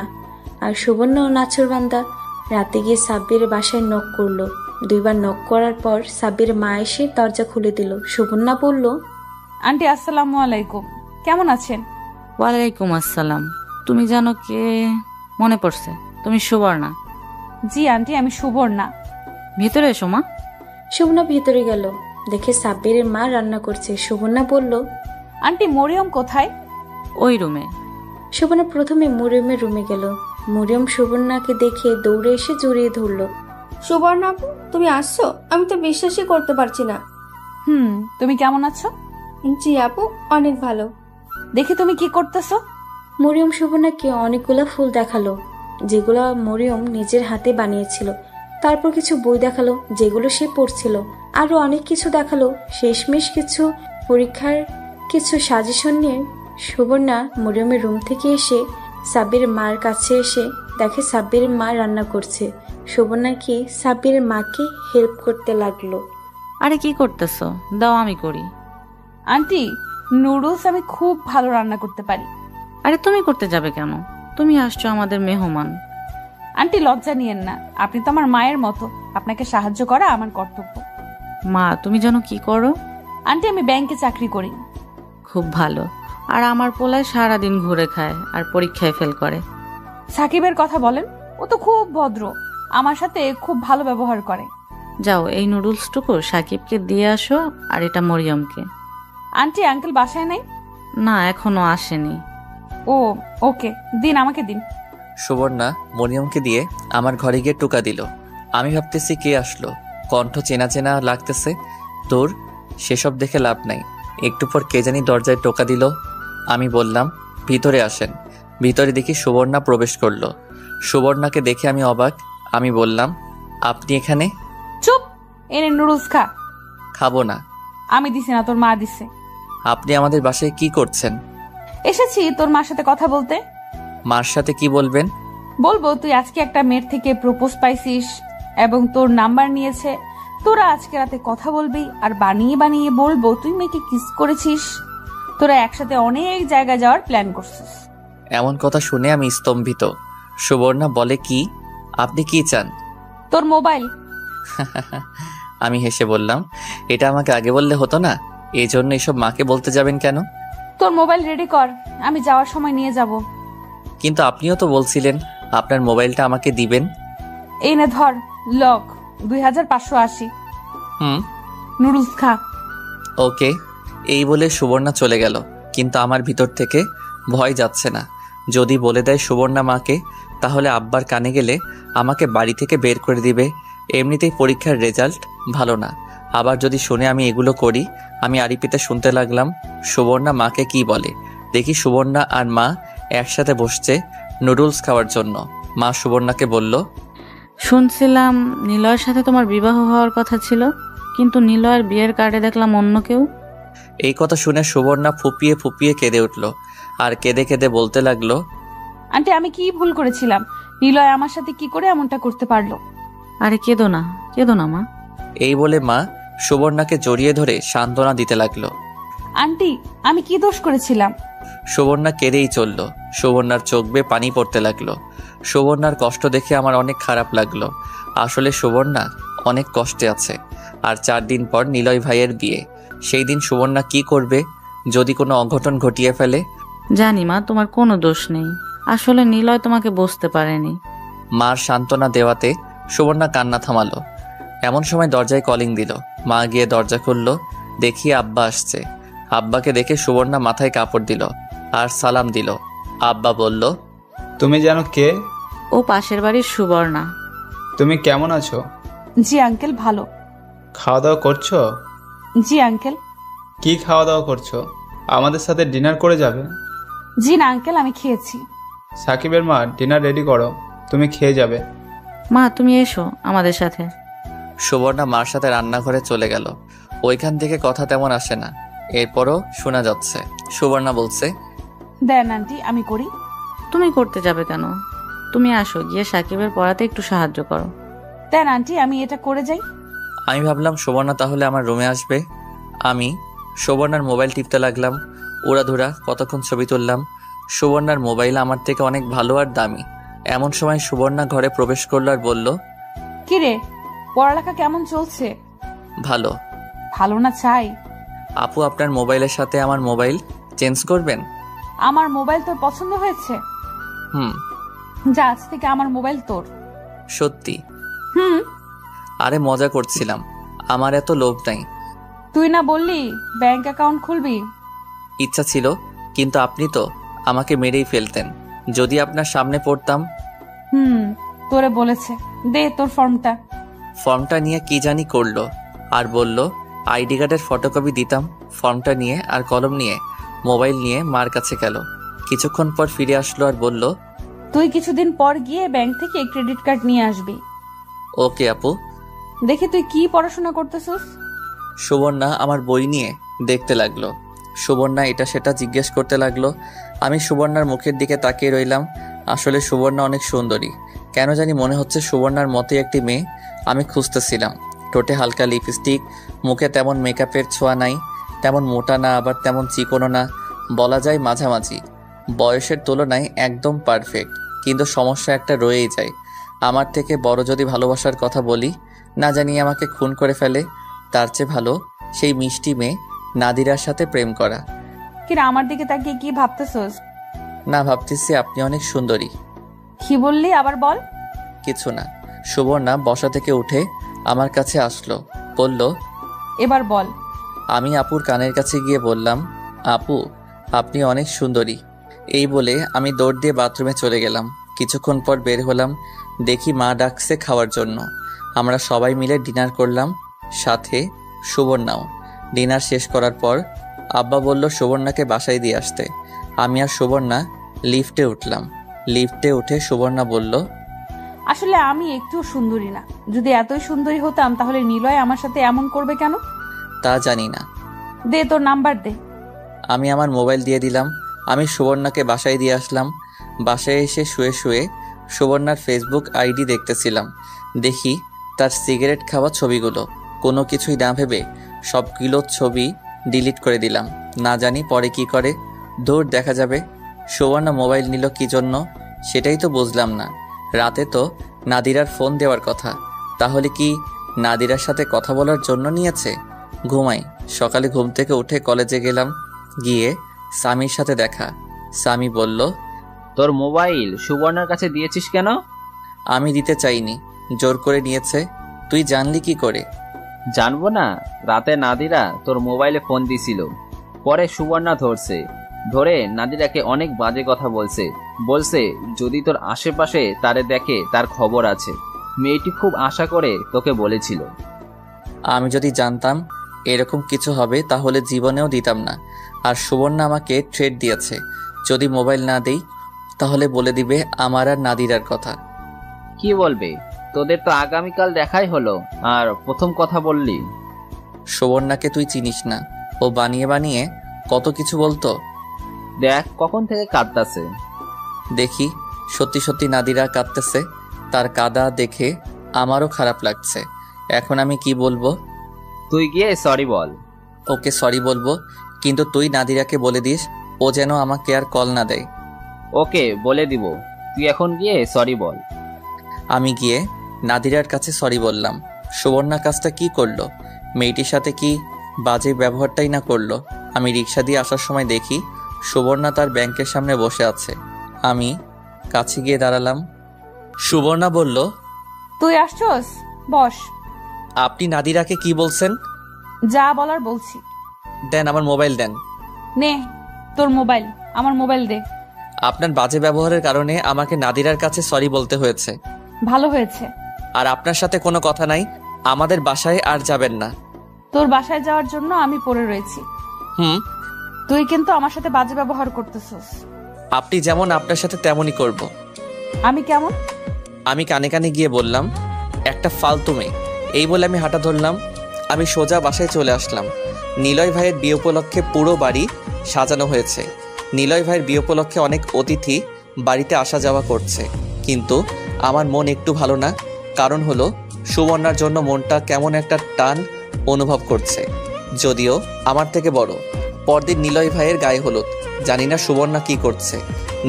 আর সুবর্ণ নাচরবান্দা রাতে গিয়ে সাব্বিরের বাসায় নক করলো। 2 বার নক করার পর সাব্বিরের মা এসে দরজা খুলে দিল। সুবর্ণা বলল, আন্টি আসসালামু আলাইকুম, কেমন আছেন? ওয়ালাইকুম আসসালাম। তুমি জানো কে? মনে পড়ছে, তুমি সুবর্ণা। জি আন্টি, আমি সুবর্ণা। ভিতরে এসো মা। সুবর্ণা ভিতরে গেল, দেখে সাব্বিরের মা রান্না করছে। সুবর্ণা বলল, আন্টি মরিয়ম কোথায়? ওই রুমে। সুবর্ণা প্রথমে মরিয়মের রুমে গেল। মরিয়ম সুবর্ণাকে দেখে দৌড়ে এসে জড়িয়ে ধরলো। সুবর্ণা আপু, তুমি আসছো? আমি তো বিশ্বাসই করতে পারছি না। তুমি কেমন আছো? জি আপু, অনেক ভালো। দেখি তুমি কি করতেছো? মরিয়ম সুবর্ণাকে অনেকগুলা ফুল দেখালো, যেগুলো মরিয়ম নিজের হাতে বানিয়েছিল। তারপর কিছু বই দেখালো, যেগুলো সে পড়ছিল। আরো অনেক কিছু দেখালো। শেষমেশ কিছু পরীক্ষার কিছু সাজেশন নিয়ে সুবর্ণা মরিয়মের রুম থেকে এসে সাব্বিরের মার কাছে এসে দেখে সাব্বিরের মা রান্না করছে। সুবর্ণা কি সাব্বিরের মাকে হেল্প করতে লাগলো। আরে কি করতেছো? দাও আমি করি। আন্টি, নুডলস আমি খুব ভালো রান্না করতে পারি। আরে তুমি করতে যাবে কেন? তুমি আসছো আমাদের মেহমান। আন্টি লজ্জা নিয়েন না, আপনি তো আমার মায়ের মতো, আপনাকে সাহায্য করা আমার কর্তব্য। মা, তুমি জানো কি করো? আন্টি আমি ব্যাংকে চাকরি করি। খুব ভালো। আর আমার পোলায় সারাদিন ঘুরে খায় আর পরীক্ষায় ফেল করে। সাকিবের কথা বলেন, ও তো খুব ভদ্র, আমার সাথে খুব ভালো ব্যবহার করে। যাও, এই নুডলসটুকু সাকিবকে দিয়ে আসো, আর এটা মরিয়মকে। আন্টি আঙ্কেল বাসায় নাই? না, এখনো আসেনি। ও ওকে, দিন, আমাকে দিন। সুবর্ণা মরিয়মকে দিয়ে আমার ঘরে গিয়ে টোকা দিল। আমি ভাবতেছি কে আসলো, কণ্ঠ চেনা চেনা লাগতেছে। তোর সেসব দেখে লাভ নাই। একটু পর কে জানি দরজায় টোকা দিল। আমি বললাম ভিতরে আসেন। ভিতরে দেখি সুবর্ণা প্রবেশ করলো। সুবর্ণাকে দেখে আমি অবাক। আমি বললাম, আপনি এখানে? চুপ, এনে নুডলস খা। খাবো না। আমি দিছি না, তোর মা দিছে। আপনি আমাদের বাসায় কি করছেন? এসেছি তোর মার সাথে কথা বলতে। মার সাথে কি বলবেন? বলবো তুই আজকে একটা মেয়ের থেকে প্রপোজ পাইছিস এবং তোর নাম্বার নিয়েছে। তোরা আজকে রাতে কথা বলবি আর বানিয়ে বানিয়ে বলবো তুই মেয়েকে কিস করেছিস। তোরা একসাথে অনেক জায়গায় যাওয়ার প্ল্যান করছিস। এমন কথা শুনে আমি স্তম্ভিত। সুবর্ণা বলে, কি? আপনি কি চান? তোর মোবাইল। আমি হেসে বললাম, এটা আমাকে আগে বললে হতো না? এই জন্য এসব মাকে বলতে যাবেন কেন? তোর মোবাইল রেডি কর, আমি যাওয়ার সময় নিয়ে যাব। কিন্তু আপনিও তো বলছিলেন আপনার মোবাইলটা আমাকে দিবেন। এই নে ধর, লক 2580। নুডলস খা। ওকে। এই বলে সুবর্ণা চলে গেল। কিন্তু আমার ভিতর থেকে ভয় যাচ্ছে না। যদি বলে দেয় সুবর্ণা মাকে, তাহলে আব্বার কানে গেলে আমাকে বাড়ি থেকে বের করে দিবে। এমনিতেই পরীক্ষার রেজাল্ট ভালো না। আবার যদি শুনে আমি এগুলো করি। আমি আড়িপিতে শুনতে লাগলাম সুবর্ণা মাকে কি বলে। দেখি সুবর্ণা আর মা একসাথে বসছে নুডলস খাওয়ার জন্য। মা সুবর্ণাকে বলল, শুনছিলাম নিলয়ের সাথে তোমার বিবাহ হওয়ার কথা ছিল, কিন্তু নিলয়ের বিয়ের কার্ডে দেখলাম অন্য কেউ। এই কথা শুনে সুবর্ণা ফুপিয়ে ফুপিয়ে কেঁদে উঠল আর কেঁদে কেঁদে বলতে লাগলো, আন্টি আমি কি ভুল করেছিলাম? নিলয় আমার সাথে কি করে এমনটা করতে পারলো? আরে কেঁদো না মা। এই বলে মা সুবর্ণাকে জড়িয়ে ধরে সান্ত্বনা দিতে লাগলো। আন্টি আমি কি দোষ করেছিলাম? সুবর্ণা কেঁদেই চলল। সুবর্ণার চোখ বেয়ে পানি পড়তে লাগলো। সুবর্ণার কষ্ট দেখে আমার অনেক খারাপ লাগলো। আসলে সুবর্ণা অনেক কষ্টে আছে। আর 4 দিন পর নিলয় ভাইয়ের বিয়ে। সেই দিন সুবর্ণা কি করবে যদি কোনো অঘটন ঘটিয়ে ফেলে? জানি মা, তোমার কোনো দোষ নেই। আসলে নিলয় তোমাকে বুঝতে পারেনি। মার সান্ত্বনা দেওয়াতে সুবর্ণা কান্না থামালো। এমন সময় দরজায় কলিং দিল। মা গিয়ে দরজা খুলল। দেখি আব্বা আসছে। আব্বাকে দেখে সুবর্ণা মাথায় কাপড় দিল আর সালাম দিল। আব্বা বলল, তুমি জানো কে? ও পাশের বাড়ির সুবর্ণা। তুমি কেমন আছো? জি আঙ্কেল ভালো। খাওয়া দাওয়া করছো? জি আঙ্কেল। কি খাওয়া দাওয়া করছো? আমাদের সাথে ডিনার করে যাবে? জি না আঙ্কেল, আমি খেয়েছি। সাকিবের মা ডিনার রেডি করো, তুমি খেয়ে যাবে। মা তুমি এসো আমাদের সাথে। সুবর্ণা মার সাথে রান্নাঘরে চলে গেল। ওইখান থেকে কথা তেমন আসে না, এরপরও শোনা যাচ্ছে। সুবর্ণা বলছে, দেন আন্টি আমি করি। তুমি করতে যাবে কেন? তুমি আসো, গিয়ে সাকিবের পড়াতে একটু সাহায্য করো। দেন আন্টি আমি এটা করে যাই। আমি ভাবলাম সুবর্ণা তাহলে আমার রুমে আসবে। আমি সুবর্ণার মোবাইল টিপতে লাগলাম। উড়াধুরা কতক্ষণ ছবি তুললাম। সুবর্ণার মোবাইল আমার থেকে অনেক ভালো আর দামি। এমন সময় সুবর্ণা ঘরে প্রবেশ করলো আর বলল, কিরে পড়ালেখা কেমন চলছে? ভালো। ভালো না চাই? আপু আপনার মোবাইলের সাথে আমার মোবাইল চেঞ্জ করবেন? আমার মোবাইল তোর পছন্দ হয়েছে? হুম। যা, আজ থেকে আমার মোবাইল তোর। সত্যি? হুম। আরে মজা করছিলাম, আমার এত লোভ নাই। তুই না বললি ব্যাংক অ্যাকাউন্ট খুলবি? ইচ্ছা ছিল, কিন্তু আপনি তো আমাকে মেরেই ফেলতেন যদি আপনার সামনে পড়তাম। তোরে বলেছে, দে তোর ফর্মটা। ফর্মটা নিয়ে কি জানি করলো আর বলল আইডি কার্ডের ফটোকপি দিতাম। ফর্মটা নিয়ে আর কলম নিয়ে মোবাইল নিয়ে মার কাছে গেল। কিছুক্ষণ পর ফিরে আসলো আর বলল, তুই কিছুদিন পর গিয়ে ব্যাংক থেকে ক্রেডিট কার্ড নিয়ে আসবি। ওকে আপু। দেখি তুই কি পড়াশোনা করতেছিস। সুবর্ণা আমার বই নিয়ে দেখতে লাগলো। সুবর্ণা এটা সেটা জিজ্ঞেস করতে লাগলো। আমি সুবর্ণার মুখের দিকে তাকিয়ে রইলাম। আসলে সুবর্ণা অনেক সুন্দরী। কেন জানি মনে হচ্ছে সুবর্ণার মতে একটি মেয়ে আমি খুঁজতেছিলাম। ঠোঁটে হালকা লিপস্টিক, মুখে তেমন মেকআপের ছোঁয়া নাই। তেমন মোটা না আবার তেমন চিকনও না, বলা যায় মাঝামাঝি। বয়সের তুলনায় একদম পারফেক্ট। কিন্তু সমস্যা একটা রয়েই যায়। আমার থেকে বড় যদি ভালোবাসার কথা বলি, না জানি আমাকে খুন করে ফেলে। তার চেয়ে ভালো সেই মিষ্টি মেয়ে নাদিরার সাথে প্রেম করা। কিরে আমার দিকে তাকিয়ে কি ভাবতেছস? না, ভাবতেছি আপনি অনেক সুন্দরী। কি বললি আবার বল। কিছু না। সুবর্ণা বসা থেকে উঠে আমার কাছে আসলো, বলল, এবার বল। আমি আপুর কানের কাছে গিয়ে বললাম, আপু আপনি অনেক সুন্দরী। এই বলে আমি দৌড় দিয়ে বাথরুমে চলে গেলাম। কিছুক্ষণ পর বের হলাম, দেখি মা ডাকছে খাওয়ার জন্য। আমরা সবাই মিলে ডিনার করলাম, সাথে সুবর্ণাও। ডিনার শেষ করার পর আব্বা বলল সুবর্ণাকে বাসায় দিয়ে আসতে। আমি আর সুবর্ণা লিফটে উঠলাম। লিফটে উঠে সুবর্ণা বলল, আসলে আমি একটু সুন্দরী না। যদি এতই সুন্দরী হতাম তাহলে নিলয় আমার সাথে এমন করবে কেন? তা জানি না। দে তোর নাম্বার দে। আমি আমার মোবাইল দিয়ে দিলাম। আমি সুবর্ণাকে বাসায় দিয়ে আসলাম। বাসায় এসে শুয়ে শুয়ে সুবর্ণার ফেসবুক আইডি দেখতেছিলাম। দেখি তার সিগারেট খাওয়া ছবিগুলো। কোনো কিছুই না ভেবে সবগুলো ছবি ডিলিট করে দিলাম। না জানি পরে কি করে। দূর দেখা যাবে। সুবর্ণা মোবাইল নিল কি জন্য সেটাই তো বুঝলাম না। রাতে তো নাদিরার ফোন দেওয়ার কথা, তাহলে কি নাদিরার সাথে কথা বলার জন্য নিয়েছে? ঘুমাই। সকালে ঘুম থেকে উঠে কলেজে গেলাম। গিয়ে সামির সাথে দেখা। সামি বলল, তোর মোবাইল সুবর্ণার কাছে দিয়েছিস কেন? আমি দিতে চাইনি, জোর করে নিয়েছে। তুই জানলি কি করে? জানবো না? রাতে নাদিরা তোর মোবাইলে ফোন দিছিল, পরে সুবর্ণা ধরে নাদিরাকে অনেক বাজে কথা বলছে যদি তোর আশেপাশে তারে দেখে তার খবর আছে। মেয়েটি খুব আশা করে তোকে বলেছিল। আমি যদি জানতাম এরকম কিছু হবে তাহলে জীবনেও দিতাম না। আর সুবর্ণা আমাকে থ্রেট দিয়েছে, যদি মোবাইল না দেই তাহলে বলে দিবে আমার আর নাদিরার কথা। কি বলবে? তোদের তো আগামীকাল দেখাই হলো, আর প্রথম কথা বললি। সুবর্ণাকে তুই চিনিস না, ও বানিয়ে বানিয়ে কত কিছু বলতো। দেখ কখন থেকে কাঁদতাছে। দেখি সত্যি সত্যি নাদিরা কাঁদতেছে। তার কাঁদা দেখে আমারও খারাপ লাগছে। এখন আমি কি বলবো? তুই গিয়ে সরি বল। ওকে সরি বলবো, কিন্তু তুই নাদিরাকে বলে দিস ও যেন আমাকে আর কল না দেয়। ওকে বলে দিব, তুই এখন গিয়ে সরি বল। আমি গিয়ে নাদিরার কাছে সরি বললাম। সুবর্ণা কাজটা কি করলো? মেয়েটির সাথে কি বাজে ব্যবহারটাই না করলো। আমি রিক্সা দিয়ে আসার সময় দেখি সুবর্ণা তার ব্যাংকের সামনে বসে আছে। আমি কাছে গিয়ে দাঁড়ালাম। সুবর্ণা বলল, তুই আসছস? বস। আপনি নাদিরাকে কি বলছেন? যা বলার বলছি। দেন আমার মোবাইল দেন। নে তোর মোবাইল, আমার মোবাইল দে। আপনার বাজে ব্যবহারের কারণে আমাকে নাদিরার কাছে সরি বলতে হয়েছে। ভালো হয়েছে। আর আপনার সাথে কোনো কথা নাই, আমাদের বাসায় আর যাবেন না। তোর বাসায় যাওয়ার জন্য আমি পড়ে রয়েছি। তুই কিন্তু আমার সাথে বাজে ব্যবহার করতেছস। আপনি যেমন আপনার সাথে তেমনই করব। আমি কেমন? আমি কানে কানে গিয়ে বললাম, একটা ফালতু মেয়ে। এই বলে আমি হাঁটা ধরলাম। আমি সোজা বাসায় চলে আসলাম। নিলয় ভাইয়ের বিয়ে উপলক্ষে পুরো বাড়ি সাজানো হয়েছে। নিলয় ভাইয়ের বিয়ে উপলক্ষে অনেক অতিথি বাড়িতে আসা যাওয়া করছে, কিন্তু আমার মন একটু ভালো না। কারণ হলো সুবর্ণার জন্য মনটা কেমন একটা টান অনুভব করছে, যদিও আমার থেকে বড়। পরদিন নিলয় ভাইয়ের গায়ে হলুদ। জানি না সুবর্ণা কি করছে,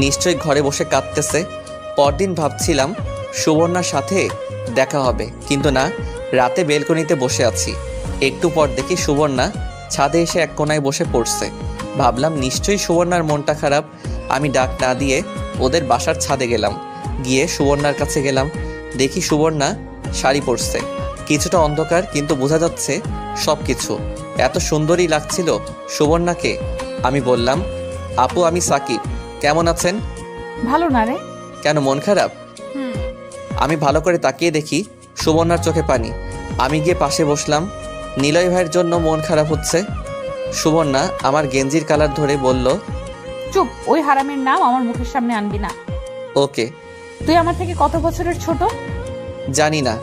নিশ্চয়ই ঘরে বসে কাঁদতেছে। পরদিন ভাবছিলাম সুবর্ণার সাথে দেখা হবে, কিন্তু না, রাতে বেলকনিতে বসে আছি। একটু পর দেখি সুবর্ণা ছাদে এসে এক কোনায় বসে পড়ছে। ভাবলাম নিশ্চয়ই সুবর্ণার মনটা খারাপ। আমি ডাক না দিয়ে ওদের বাসার ছাদে গেলাম। গিয়ে সুবর্ণার কাছে গেলাম। দেখি সুবর্ণা শাড়ি পরছে। কিছুটা অন্ধকার, কিন্তু বোঝা যাচ্ছে সব কিছু। এত সুন্দরই লাগছিল সুবর্ণাকে। আমি বললাম, আপু আমি সাকিব, কেমন আছেন? ভালো না রে। কেন, মন খারাপ? আমি ভালো করে তাকিয়ে দেখি সুবর্ণার চোখে পানি। আমি গিয়ে পাশে বসলাম। নিলয় ভাইয়ের জন্য মন খারাপ হচ্ছে। সুবর্ণা আমার গেঞ্জির কালার ধরে বলল, চুপ, ওই হারামের নাম আমার মুখের সামনে আনবি না। ওকে। তুই আমার থেকে কত বছরের ছোট? জানি না।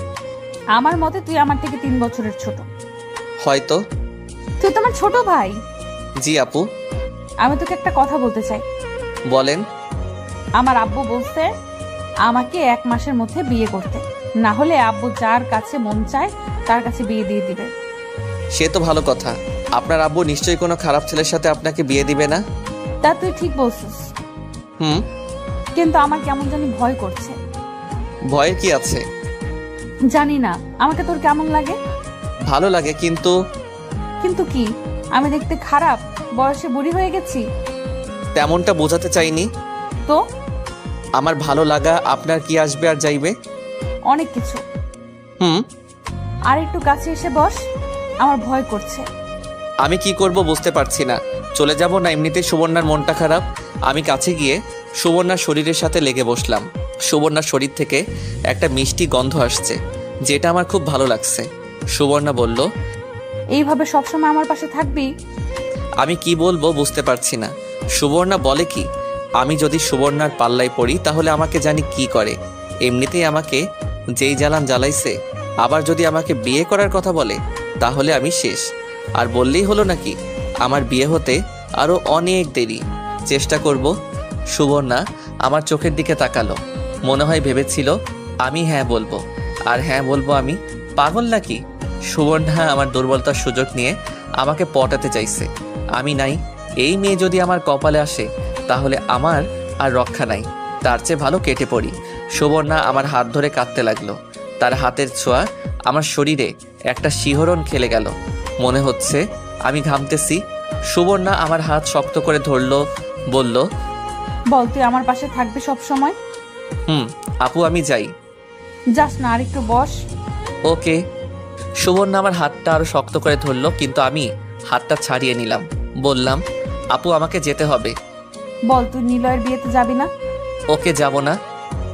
আমার মতে তুই আমার থেকে 3 বছরের ছোট। হয়তো। তুই তো আমার ছোট ভাই। জি আপু। আমি তোকে একটা কথা বলতে চাই। বলেন। আমার আব্বু বলছে আমাকে 1 মাসের মধ্যে বিয়ে করতে, না হলে আব্বু যার কাছে মন চায় তার কাছে বিয়ে দিয়ে দিবে। সে তো ভালো কথা। আপনার আব্বু নিশ্চয়ই কোনো খারাপ ছেলের সাথে আপনাকে বিয়ে দিবে না। তা তুই ঠিক বলছিস। কিন্তু আমার কেমন জানি ভয় করছে। ভয়ের কি আছে? জানি না। আমাকে তোর কেমন লাগে? ভালো লাগে, কিন্তু। কিন্তু কি? আমি দেখতে খারাপ, বয়সে বুড়ি হয়ে গেছি? তেমনটা বোঝাতে চাইনি তো। আমার ভালো লাগা আপনার কি আসবে আর যাইবে? অনেক কিছু। আর একটু কাছে এসে বস, আমার ভয় করছে। আমি কি করব বুঝতে পারছি না। চলে যাব না এমনিতেই সুবর্ণার মনটা খারাপ? আমি কাছে গিয়ে সুবর্ণার শরীরের সাথে লেগে বসলাম। সুবর্ণার শরীর থেকে একটা মিষ্টি গন্ধ আসছে, যেটা আমার খুব ভালো লাগছে। সুবর্ণা বলল, এইভাবে সবসময় আমার পাশে থাকবি? আমি কি বলবো বুঝতে পারছি না। সুবর্ণা বলে কি, আমি যদি সুবর্ণার পাল্লায় পড়ি তাহলে আমাকে জানি কি করে। এমনিতেই আমাকে যেই জ্বালান জ্বালাইছে, আবার যদি আমাকে বিয়ে করার কথা বলে তাহলে আমি শেষ। আর বললেই হলো নাকি, আমার বিয়ে হতে আরো অনেক দেরি। চেষ্টা করব। সুবর্ণা আমার চোখের দিকে তাকালো। মনে হয় ভেবেছিল আমি হ্যাঁ বলবো। আর হ্যাঁ বলবো আমি? পাগল নাকি? সুবর্ণা আমার দুর্বলতার সুযোগ নিয়ে আমাকে পটাতে চাইছে। আমি নাই। এই মেয়ে যদি আমার কপালে আসে তাহলে আমার আর রক্ষা নাই। তার চেয়ে ভালো কেটে পড়ি। সুবর্ণা আমার হাত ধরে কাঁদতে লাগলো। তার হাতের ছোঁয়া আমার শরীরে একটা শিহরণ খেলে গেল। মনে হচ্ছে আমি ঘামতেছি। সুবর্ণা আমার হাত শক্ত করে ধরলো, বলল, বল তুই আমার পাশে থাকবি সব সময়? আপু আমি যাই। যাস না, আর একটু বস। ওকে। সুবর্ণা আমার হাতটা আরো শক্ত করে ধরলো, কিন্তু আমি হাতটা ছাড়িয়ে নিলাম। বললাম, আপু আমাকে যেতে হবে। বল তুই নিলয়ের বিয়েতে যাবি না? ওকে, যাব না।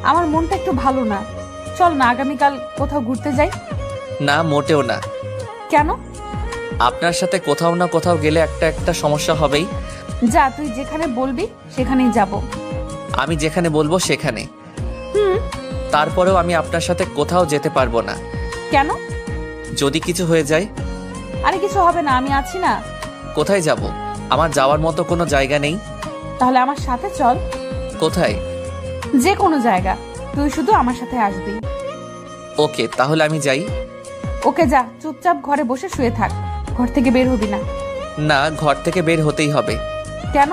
আমার মনটা একটু ভালো না। চল না আগামীকাল কোথাও ঘুরতে যাই। না, মোটেও না। কেন? আপনার সাথে কোথাও না কোথাও গেলে একটা সমস্যা হবেই। যা, তুই যেখানে বলবি সেখানেই যাব। আমি যেখানে বলবো সেখানে। তারপরেও আমি আপনার সাথে কোথাও যেতে পারবো না। কেন? যদি কিছু হয়ে যায়। আরে কিছু হবে না, আমি আছি না। কোথায় যাব? আমার যাওয়ার মতো কোনো জায়গা নেই। তাহলে আমার সাথে চল। কোথায়? যে কোনো জায়গা, তুই শুধু আমার সাথে আসবি। ওকে, তাহলে আমি যাই। ওকে, যা। চুপচাপ ঘরে বসে শুয়ে থাক, ঘর থেকে বের হবি না। না, ঘর থেকে বের হতেই হবে। কেন?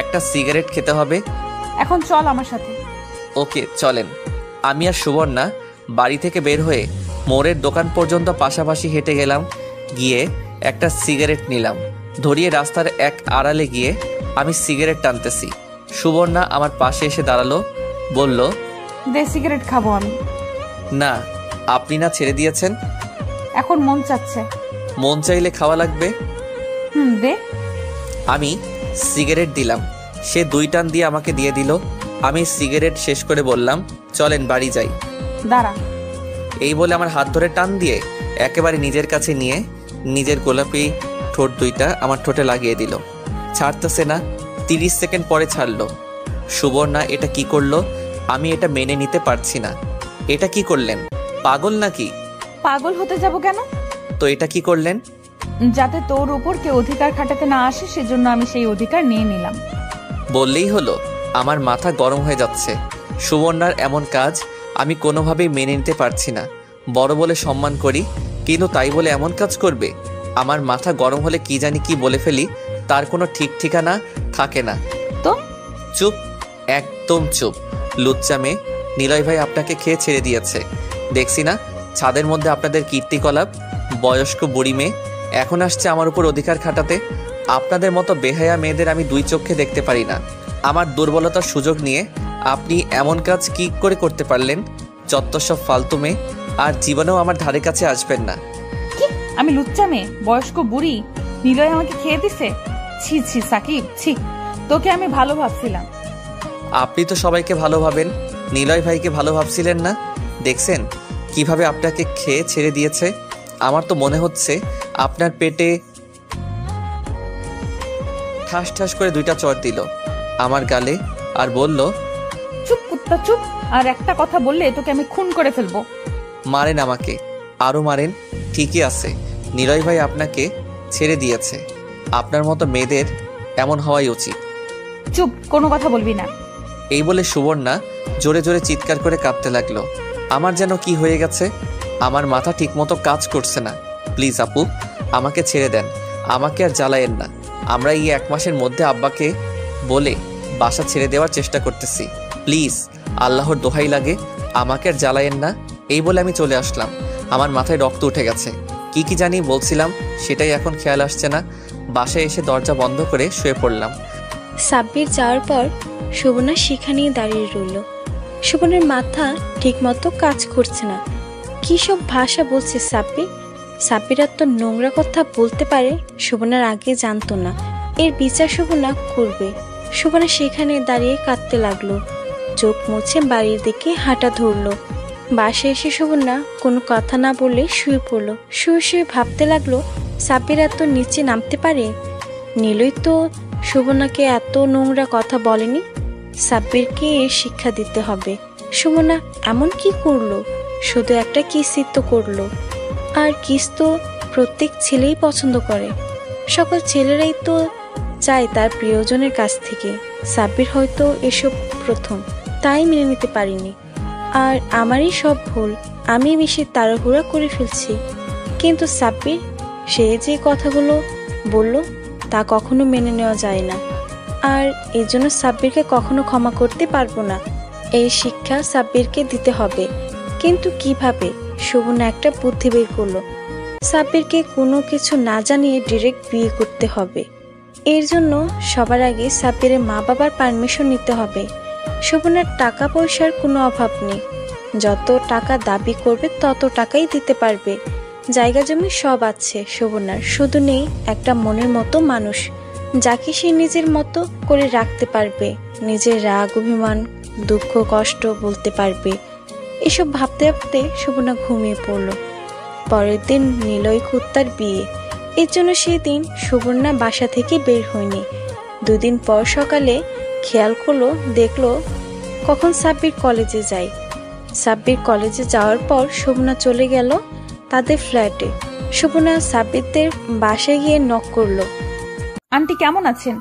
একটা সিগারেট খেতে হবে। এখন চল আমার সাথে। ওকে, চলেন। আমি আর সুবর্ণা বাড়ি থেকে বের হয়ে মোড়ের দোকান পর্যন্ত পাশাপাশি হেঁটে গেলাম। গিয়ে একটা সিগারেট নিলাম। ধরিয়ে রাস্তার এক আড়ালে গিয়ে আমি সিগারেট টানতেছি। সুবর্ণা আমার পাশে এসে দাঁড়ালো, বলল, দে সিগারেট খাবো আমি। না, আপনি না ছেড়ে দিয়েছেন। এখন মন চাচ্ছে। মন চাইলে খাওয়া লাগবে। দে। আমি সিগারেট দিলাম। সে 2 টান দিয়ে আমাকে দিয়ে দিল। আমি সিগারেট শেষ করে বললাম, চলেন বাড়ি যাই। দাঁড়া। এই বলে আমার হাত ধরে টান দিয়ে একেবারে নিজের কাছে নিয়ে নিজের গোলাপি ঠোঁট 2টা আমার ঠোঁটে লাগিয়ে দিল। ছাড়তেছে না। 30 সেকেন্ড পরে ছাড়লো। সুবর্ণা এটা কি করলো? আমি এটা মেনে নিতে পারছি না। এটা কি করলেন? পাগল নাকি? পাগল হতে যাব কেন? তো এটা কি করলেন? যাতে তোর উপর কেউ অধিকার খাটাতে না আসে, সেজন্য আমি সেই অধিকার নিয়ে নিলাম। বললেই হলো? আমার মাথা গরম হয়ে যাচ্ছে। সুবর্ণার এমন কাজ আমি কোনোভাবেই মেনে নিতে পারছি না। বড় বলে সম্মান করি, কিন্তু তাই বলে এমন কাজ করবে? আমার মাথা গরম হলে কি জানি কি বলে ফেলি, তার কোনো ঠিক ঠিকানা থাকে না। তো চুপ, একদম চুপ। লুচ্চা মেয়ে, নিলয় ভাই আপনাকে খেয়ে ছেড়ে দিয়েছে। দেখছি না ছাদের মধ্যে আপনাদের কীর্তিকলাপ। বয়স্ক বুড়ি মেয়ে এখন আসছে আমার উপর অধিকার খাটাতে। আপনাদের মতো বেহায়া মেয়েদের আমি 2 চোখে দেখতে পারি না। আমার দুর্বলতার সুযোগ নিয়ে আপনি এমন কাজ কি করে করতে পারলেন? যত সব ফালতু মেয়ে, আর জীবনেও আমার ধারে কাছে আসবেন না। কি? আমি লুচ্চা মেয়ে, বয়স্ক বুড়ি? নিলয় আমাকে খেয়ে দিছে? ছি ছি সাকিব, ছি। তোকে আমি ভালো ভাবছিলাম। আপনি তো সবাইকে ভালো ভাবেন, নিলয় ভাইকে ভালো ভাবছিলেন না? দেখছেন কিভাবে আপনাকে খেয়ে ছেড়ে দিয়েছে? আমার তো মনে হচ্ছে আপনার পেটে। ঠাস ঠাস করে 2টা চড় দিল আমার গালে আর বলল, চুপ কুত্তা চুপ। আর একটা কথা বললে তোকে আমি খুন করে ফেলবো। মারেন আমাকে, আরো মারেন। ঠিকই আছে, নিলয় ভাই আপনাকে ছেড়ে দিয়েছে। আপনার মতো মেয়েদের এমন হওয়াই উচিত। চুপ, কোনো কথা বলবি না। এই বলে সুবর্ণা জোরে জোরে চিৎকার করে কাঁদতে লাগলো। আমার যেন কি হয়ে গেছে। আমার মাথা ঠিকমতো কাজ করছে না। প্লিজ আপু, আমাকে ছেড়ে দেন। আমাকে আর জ্বালায়েন না। আমরা এই 1 মাসের মধ্যে আব্বাকে বলে বাসা ছেড়ে দেওয়ার চেষ্টা করতেছি। প্লিজ, আল্লাহর দোহাই লাগে, আমাকে আর জ্বালায়েন না। এই বলে আমি চলে আসলাম। আমার মাথায় রক্ত উঠে গেছে। কি কি জানি বলছিলাম সেটাই এখন খেয়াল আসছে না। বাসায় এসে দরজা বন্ধ করে শুয়ে পড়লাম। সাব্বির যাওয়ার পর সুবর্ণা সেখানেই দাঁড়িয়ে রইল। সুবর্ণার মাথা ঠিকমতো কাজ করছে না। কী সব ভাষা বলছে সাব্বির। সাব্বির এত নোংরা কথা বলতে পারে সুবর্ণার আগে জানতো না। এর বিচার সুবর্ণা করবে। সুবর্ণা সেখানে দাঁড়িয়ে কাঁদতে লাগলো। চোখ মুছে বাড়ির দিকে হাঁটা ধরলো। বাসায় এসে সুবর্ণা কোনো কথা না বলে শুয়ে পড়লো। শুয়ে শুয়ে ভাবতে লাগলো, সাব্বির এত নিচে নামতে পারে? নিলয় তো সুবর্ণাকে এত নোংরা কথা বলেনি। সাব্বিরকে এর শিক্ষা দিতে হবে। সুবর্ণা এমন কি করলো? শুধু একটা কিসই তো করলো। আর কিস তো প্রত্যেক ছেলেই পছন্দ করে। সকল ছেলেরাই তো চায় তার প্রিয়জনের কাছ থেকে। সাব্বির হয়তো এসব প্রথম, তাই মেনে নিতে পারিনি। আর আমারই সব ভুল, আমি বেশি তাড়াহুড়া করে ফেলছি। কিন্তু সাব্বির, সে যে কথাগুলো বলল তা কখনো মেনে নেওয়া যায় না। আর এই জন্য সাব্বিরকে কখনো ক্ষমা করতে পারবো না। এই শিক্ষা সাব্বিরকে দিতে হবে। কিন্তু কিভাবে? সুবর্ণা একটা বুদ্ধি বের করলো। সাব্বিরকে কোনো কিছু না জানিয়ে ডিরেক্ট বিয়ে করতে হবে। এর জন্য সবার আগে সাব্বিরের মা বাবার পারমিশন নিতে হবে। সুবর্ণার টাকা পয়সার কোনো অভাব নেই। যত টাকা দাবি করবে তত টাকাই দিতে পারবে। জায়গা জমি সব আছে সুবর্ণার, শুধু নেই একটা মনের মতো মানুষ, যাকে সে নিজের মতো করে রাখতে পারবে। নিজের রাগ অভিমান দুঃখ কষ্ট বলতে পারবে। এসব ভাবতে ভাবতে সুবর্ণা ঘুমিয়ে পড়ল। পরের দিন নিলয় কুত্তার বিয়ে। এর জন্য সেদিন সুবর্ণা বাসা থেকে বের হয়নি। 2 দিন পর সকালে খেয়াল করলো, দেখলো কখন সাব্বির কলেজে যায়। সাব্বির কলেজে যাওয়ার পর শোভনা চলে গেল তাদের ফ্ল্যাটে। শোভনা সাব্বিরদের বাসায় গিয়ে নক করলো। আন্টি কেমন আছেন?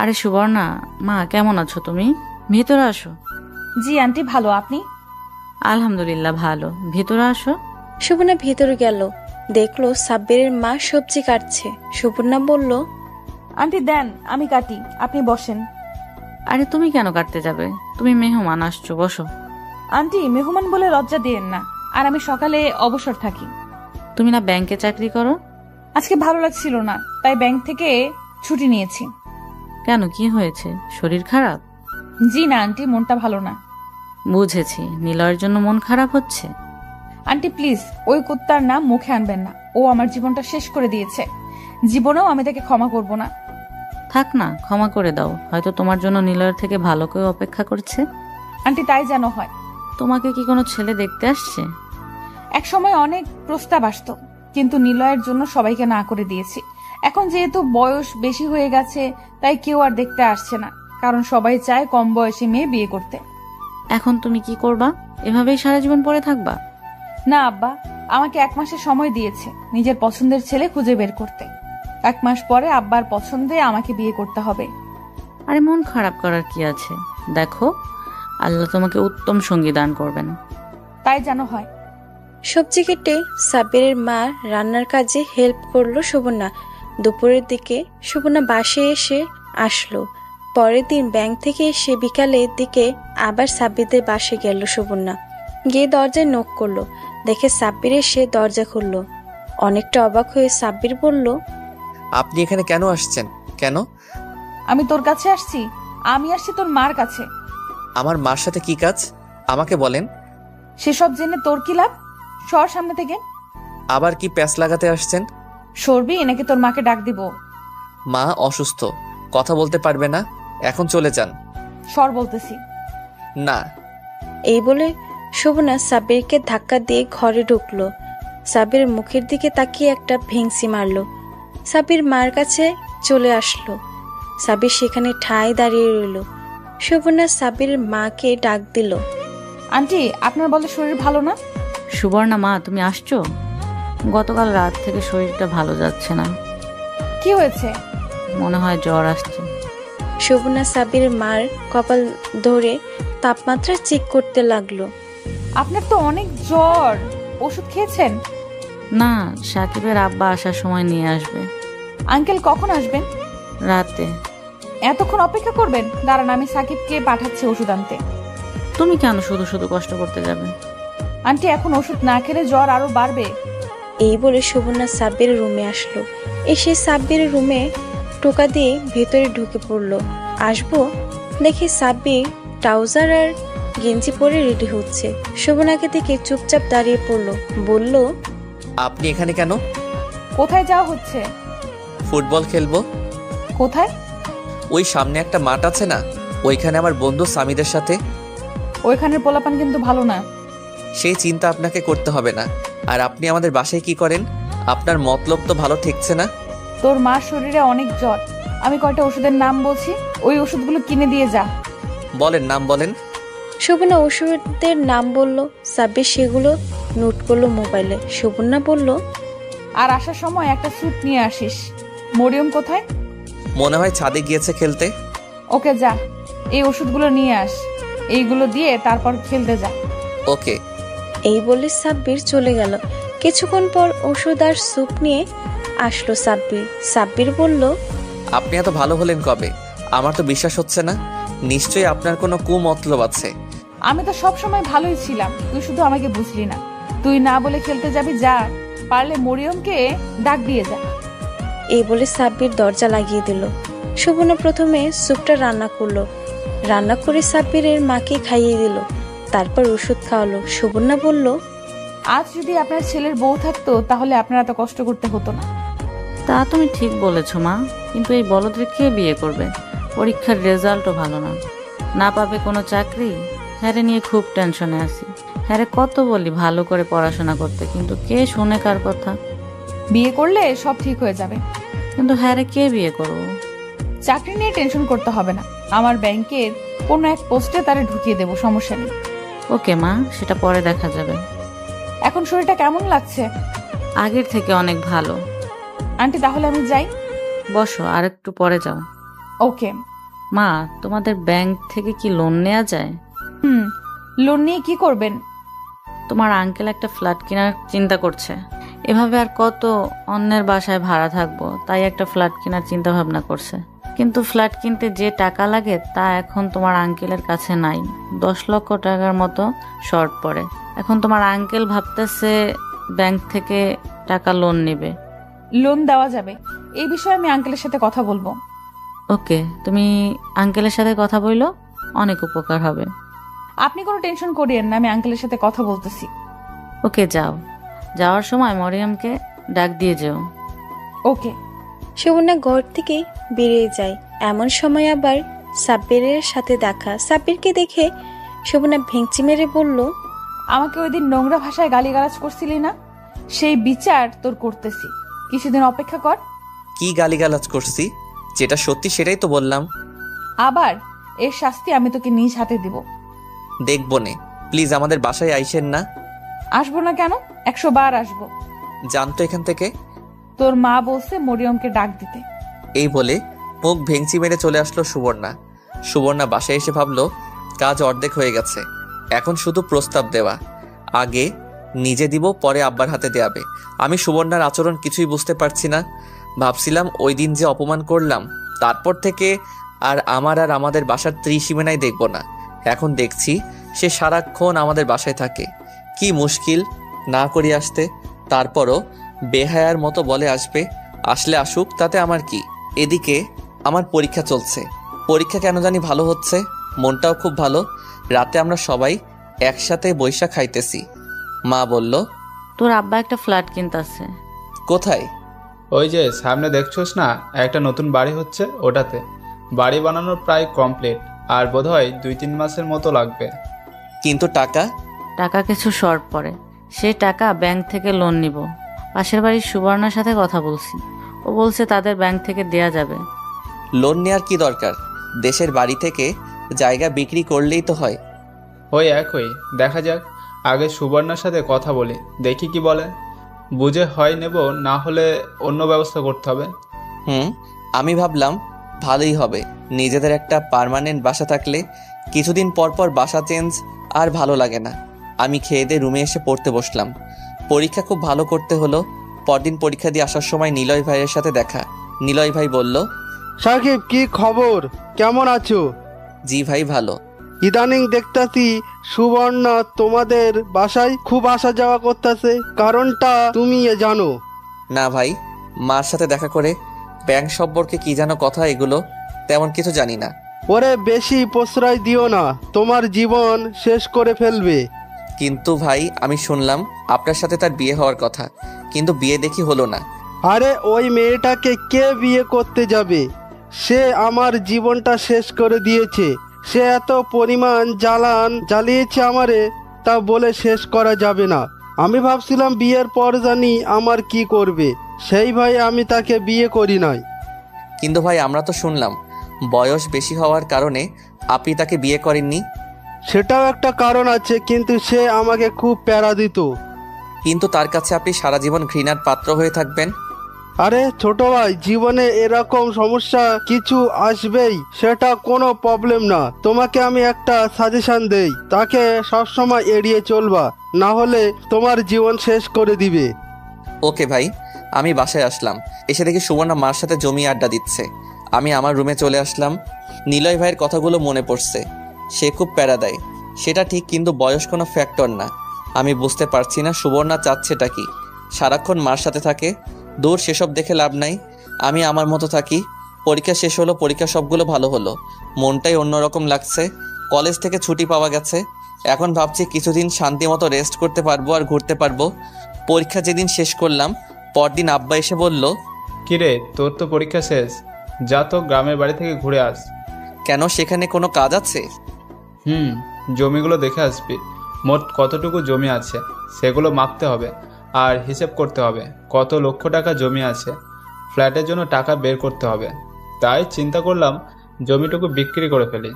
আরে সুবর্ণা, মা কেমন আছো তুমি? ভিতরে আসো। জি আন্টি, ভালো। আপনি? আলহামদুলিল্লাহ ভালো, ভিতরে আসো। শোভনা ভিতরে গেল, দেখলো সাব্বিরের মা সবজি কাটছে। শোভনা বলল, আন্টি দেন, আমি কাটি, আপনি বসেন। আরে তুমি কেন কাটতে যাবে? তুমি মেহমান আসছো, বসো। আন্টি মেহমান বলে লজ্জা দিয়েন না, আর আমি সকালে অবসর থাকি। তুমি না ব্যাংকে চাকরি করো? আজকে ভালো লাগছিল না, তাই ব্যাংক থেকে ছুটি নিয়েছি। কেন, কি হয়েছে? শরীর খারাপ? জি না আন্টি, মনটা ভালো না। বুঝেছি, নিলয়ের জন্য মন খারাপ হচ্ছে। আন্টি প্লিজ ওই কুত্তার নাম মুখে আনবেন না, ও আমার জীবনটা শেষ করে দিয়েছে। জীবনেও আমি তাকে ক্ষমা করব না। থাক না, ক্ষমা করে দাও, হয়তো তোমার জন্য নিলয়ের থেকে ভালো কেউ অপেক্ষা করছে। আন্টি তাই যেন হয়। তোমাকে কি কোনো ছেলে দেখতে আসছে? এক সময় অনেক প্রস্তাব আসতো, কিন্তু নিলয়ের জন্য সবাইকে না করে দিয়েছি। এখন যেহেতু বয়স বেশি হয়ে গেছে, তাই কেউ আর দেখতে আসছে না, কারণ সবাই চায় কম বয়সী মেয়ে বিয়ে করতে। এখন তুমি কি করবা? এভাবেই সারা জীবন পড়ে থাকবা? না আব্বা, আমাকে 1 মাসের সময় দিয়েছে নিজের পছন্দের ছেলে খুঁজে বের করতে। 1 মাস পরে আব্বার পছন্দে আমাকে বিয়ে করতে হবে। আরে মন খারাপ করার কি আছে? দেখো, আল্লাহ তোমাকে উত্তম সঙ্গী দান করবেন। তাই যেন হয়। সবজি কেটে সাব্বিরের মা রান্নার কাজে হেল্প করলো শোভনা। দুপুরের দিকে শোভনা বাসায় এসে আসলো। পরের দিন ব্যাংক থেকে এসে বিকালের দিকে আবার সাব্বিরদের বাসায় গেল শোভনা। গিয়ে দরজায় নক করলো, দেখে সাব্বির এসে দরজা খুললো। অনেকটা অবাক হয়ে সাব্বির বলল, আপনি এখানে কেন আসছেন? কেন? আমি তোর কাছে আসছি? আমি আসছি তোর মার কাছে। আমার মার সাথে কি কাজ আমাকে বলেন। সেসব জেনে তোর কি লাভ? সর সামনে থেকে। আবার কি প্যাঁচ লাগাতে আসছেন? সরবি নাকি তোর মাকে ডাক দিব? মা অসুস্থ, কথা বলতে পারবে না, এখন চলে যান। সর বলতেছি। না। এই বলে শোভনা সাব্বিরকে ধাক্কা দিয়ে ঘরে ঢুকলো। সাব্বিরের মুখের দিকে তাকিয়ে একটা ভেংসি মারলো। সাব্বির মার কাছে চলে আসলো। সাব্বির সেখানে ঠায় দাঁড়িয়ে রইল। শোভনা সাব্বিরের মাকে ডাক দিল, আন্টি আপনার বলে শরীর ভালো না? সুবর্ণা মা, তুমি আসছো? গতকাল রাত থেকে শরীরটা ভালো যাচ্ছে না। কি হয়েছে? মনে হয় জ্বর আসছে। শোভনা সাব্বিরের মার কপাল ধরে তাপমাত্রা চেক করতে লাগলো। আপনার তো অনেক জ্বর, ওষুধ খেয়েছেন? না, সাকিবের আব্বা আসার সময় নিয়ে আসবে। আঙ্কেল কখন আসবেন? রাতে। এতক্ষণ অপেক্ষা করবেন? দাঁড়ান, আমি সাকিবকে পাঠাচ্ছি ওষুধ আনতে। তুমি কেন শুধু শুধু কষ্ট করতে যাবে? আন্টি এখন ওষুধ না খেলে জ্বর আরো বাড়বে। এই বলে শোভনা সাব্বিরের রুমে আসলো। এসে সাব্বিরের রুমে টোকা দিয়ে ভেতরে ঢুকে পড়লো। আসবো দেখে সাব্বির ট্রাউজার আর গেঞ্জি পরে রেডি হচ্ছে। শোভনাকে দেখে চুপচাপ দাঁড়িয়ে পড়লো, বলল, আপনি এখানে কেন? কোথায় যাওয়া হচ্ছে? ফুটবল খেলবো। কোথায়? ওই সামনে একটা মাঠ আছে না, ওইখানে আমার বন্ধু সামিদের সাথে। ওইখানের পোলাপান কিন্তু ভালো না। সেই চিন্তা আপনাকে করতে হবে না। আর আপনি আমাদের বাসায় কি করেন? আপনার মতলব তো ভালো ঠেকছে না। তোর মার শরীরে অনেক জ্বর, আমি কয়টা ওষুধের নাম বলছি, ওই ওষুধগুলো কিনে দিয়ে যা। বলেন, নাম বলেন। শোভনা ওষুধের নাম বলল। সাব্বির সেগুলো নোট করলো মোবাইলে। শোভনা বলল, আর আসার সময় একটা স্যুট নিয়ে আসিস। মরিয়ম কোথায়? মনে হয় ছাদে গিয়েছে খেলতে। ওকে যা, এই ওষুধগুলো নিয়ে আস, এইগুলো দিয়ে তারপর খেলতে যা। ওকে। এই বলে সাব্বির চলে গেল। কিছুক্ষণ পর ওষুধ আর স্যুপ নিয়ে আসলো সাব্বির। সাব্বির বলল, আপনি এত ভালো হলেন কবে? আমার তো বিশ্বাস হচ্ছে না। নিশ্চয়ই আপনার কোনো কুমতলব আছে। আমি তো সব সময় ভালোই ছিলাম, তুই শুধু আমাকে বুঝলি না। তুই না বলে খেলতে যাবি, যা, পারলে মরিয়মকে ডাক দিয়ে যা। এই বলে সাব্বির দরজা লাগিয়ে দিল। শোভনা প্রথমে স্যুপটা রান্না করলো। রান্না করে সাব্বিরের মাকে খাইয়ে দিল, তারপর ওষুধ খাওয়ালো। শোভনা বলল, আজ যদি আপনার ছেলের বউ থাকতো তাহলে আপনার এত কষ্ট করতে হতো না। তা তুমি ঠিক বলেছো মা, কিন্তু এই বলদের কে বিয়ে করবে? পরীক্ষার রেজাল্টও ভালো না, না পাবে কোনো চাকরি। হ্যারে নিয়ে খুব টেনশনে আছি। হ্যারে কত বলি ভালো করে পড়াশোনা করতে, কিন্তু কে শুনে কার কথা? বিয়ে করলে সব ঠিক হয়ে যাবে। কিন্তু হ্যারে কে বিয়ে করবো? চাকরি নিয়ে টেনশন করতে হবে না, আমার ব্যাংকের কোনো এক পোস্টে তারে ঢুকিয়ে দেবো, সমস্যা নেই। ওকে মা, সেটা পরে দেখা যাবে। এখন শরীরটা কেমন লাগছে? আগের থেকে অনেক ভালো। আন্টি তাহলে আমি যাই? বসো, আর একটু পরে যাও। ওকে। মা, তোমাদের ব্যাংক থেকে কি লোন নেওয়া যায়? লোন নিয়ে কি করবেন? তোমার আঙ্কেল একটা ফ্ল্যাট কেনার চিন্তা করছে। এভাবে আর কত অন্যের বাসায় ভাড়া থাকবো, তাই একটা ফ্ল্যাট কেনার চিন্তা ভাবনা করছে। কিন্তু ফ্ল্যাট কিনতে যে টাকা লাগে তা এখন তোমার আঙ্কেলের কাছে নাই। 10 লক্ষ টাকার মতো শর্ট পড়ে। এখন তোমার আঙ্কেল ভাবতেছে ব্যাংক থেকে টাকা লোন নেবে। লোন দেওয়া যাবে, এই বিষয়ে আমি আঙ্কেলের সাথে কথা বলবো। ওকে, তুমি আঙ্কেলের সাথে কথা বললো, অনেক উপকার হবে। আপনি কোনো টেনশন করিয়েন না, আমি আঙ্কেলের সাথে কথা বলতেছি। ওকে, যাও। যাওয়ার সময় মরিয়মকে ডাক দিয়ে যেও। ওকে। সুবর্ণা ঘর থেকে বেরিয়ে যায়। এমন সময় আবার সাব্বিরের সাথে দেখা। সাব্বিরকে দেখে সুবর্ণা ভেঙচি মেরে বলল, আমাকে ওই দিন নোংরা ভাষায় গালিগালাজ করছিলি না, সেই বিচার তোর করতেছি, কিছুদিন অপেক্ষা কর। কি গালিগালাজ করছি? যেটা সত্যি সেটাই তো বললাম। আবার এর শাস্তি আমি তোকে নিজ হাতে দিব। দেখবো নে, প্লিজ আমাদের বাসায় আইসেন না। আসবো না কেন, 100 বার আসবো। জানতো এখান থেকে। তোর মা বলছে মরিয়মকে ডাক দিতে। এই বলে মুখ ভেঙচি মেরে চলে আসলো সুবর্ণা। সুবর্ণা বাসায় এসে ভাবলো কাজ অর্ধেক হয়ে গেছে, এখন শুধু প্রস্তাব দেওয়া। আগে নিজে দিব, পরে আব্বার হাতে দেয়াবে। আমি সুবর্ণার আচরণ কিছুই বুঝতে পারছি না। ভাবছিলাম ওই দিন যে অপমান করলাম, তারপর থেকে আর আমাদের বাসার ত্রিসীমানায় দেখব না। এখন দেখছি সে সারাক্ষণ আমাদের বাসায় থাকে। কি মুশকিল না করি আসতে, তারপরও বেহায়ার মতো বলে আসবে। আসলে আসুক, তাতে আমার কি। এদিকে আমার পরীক্ষা চলছে, পরীক্ষা কেন জানি ভালো হচ্ছে, মনটাও খুব ভালো। রাতে আমরা সবাই একসাথে বৈশা খাইতেছি। মা বলল, তোর আব্বা একটা ফ্ল্যাট কিনতেছে। কোথায়? ওই যে সামনে দেখছোস না, একটা নতুন বাড়ি হচ্ছে, ওটাতে। বাড়ি বানানোর প্রায় কমপ্লিট, আর বোধহয় 2-3 মাসের মতো লাগবে। কিন্তু টাকা কিছু শর্ট পড়ে, সেই টাকা ব্যাংক থেকে লোন নিব। পাশের বাড়ির সুবর্ণার সাথে কথা বলছি, ও বলছে তাদের ব্যাংক থেকে দেয়া যাবে। লোন নেওয়ার কি দরকার? দেশের বাড়ি থেকে জায়গা বিক্রি করলেই তো হয়। ওই একই, দেখা যাক। আগে সুবর্ণার সাথে কথা বলি, দেখি কি বলে। বুঝে হয় নেব, না হলে অন্য ব্যবস্থা করতে হবে। আমি ভাবলাম ভালোই হবে, নিজেদের একটা পার্মানেন্ট বাসা থাকলে। কিছুদিন পর পর বাসা চেঞ্জ আর ভালো লাগে না। আমি খেয়ে দিয়ে রুমে এসে পড়তে বসলাম। পরীক্ষা খুব ভালো করতে হলো। পরদিন পরীক্ষা দিয়ে আসার সময় নিলয় ভাইয়ের সাথে দেখা। নিলয় ভাই বলল, সাকিব কি খবর, কেমন আছো? জি ভাই, ভালো। ইদানিং দেখতাছি সুবর্ণা তোমাদের বাসায় খুব আসা যাওয়া করতেছে, কারণটা তুমি জানো? না ভাই, মার সাথে দেখা করে ব্যাংক সম্পর্কে কি যেন কথা, এগুলো তেমন কিছু জানি না। ওরে বেশি প্রশ্রয় দিও না, তোমার জীবন শেষ করে ফেলবে। কিন্তু ভাই, আমি শুনলাম আপনার সাথে তার বিয়ে হওয়ার কথা, কিন্তু বিয়ে দেখি হলো না। আরে ওই মেয়েটাকে কে বিয়ে করতে যাবে? সে আমার জীবনটা শেষ করে দিয়েছে। সে এত পরিমাণ জ্বালিয়েছে আমারে, তা বলে শেষ করা যাবে না। আমি ভাবছিলাম বিয়ের পর জানি আমার কি করবে, সেই ভাই আমি তাকে বিয়ে করি নাই। কিন্তু ভাই, আমরা তো শুনলাম বয়স বেশি হওয়ার কারণে আপনি তাকে বিয়ে করেননি। সেটাও একটা কারণ আছে, কিন্তু সে আমাকে খুব প্যারা দিত। কিন্তু তার কাছে আপনি সারা জীবন ঘৃণার পাত্র হয়ে থাকবেন। আরে ছোট ভাই, জীবনে এরকম সমস্যা কিছু আসবেই, সেটা কোনো প্রবলেম না। তোমাকে আমি একটা সাজেশন দেই, তাকে সবসময় এড়িয়ে চলবা, না হলে তোমার জীবন শেষ করে দিবে। ওকে ভাই। আমি বাসায় আসলাম, এসে দেখি সুবর্ণা মার সাথে জমিয়ে আড্ডা দিচ্ছে। আমি আমার রুমে চলে আসলাম। নিলয় ভাইয়ের কথাগুলো মনে পড়ছে। সে খুব প্যারা দেয়, সেটা ঠিক, কিন্তু বয়স কোনো ফ্যাক্টর না। আমি বুঝতে পারছি না সুবর্ণা চাচ্ছেটা কি। সারাক্ষণ মার সাথে থাকে। দূর, সেসব দেখে লাভ নাই, আমি আমার মতো থাকি। পরীক্ষা শেষ হলো, পরীক্ষা সবগুলো ভালো হলো, মনটাই অন্যরকম লাগছে। কলেজ থেকে ছুটি পাওয়া গেছে, এখন ভাবছি কিছুদিন শান্তি মতো রেস্ট করতে পারবো আর ঘুরতে পারবো। পরীক্ষা যেদিন শেষ করলাম, পরদিন আব্বা এসে বলল, কিরে, তোর তো পরীক্ষা শেষ, যা তো গ্রামের বাড়ি থেকে ঘুরে আস। কেন, সেখানে কোনো কাজ আছে? জমিগুলো দেখে আসবি। মোট কতটুকু জমি আছে সেগুলো মাপতে হবে, আর হিসেব করতে হবে কত লক্ষ টাকা জমি আছে। ফ্ল্যাটের জন্য টাকা বের করতে হবে। তাই চিন্তা করলাম জমিটুকু বিক্রি করে ফেলি।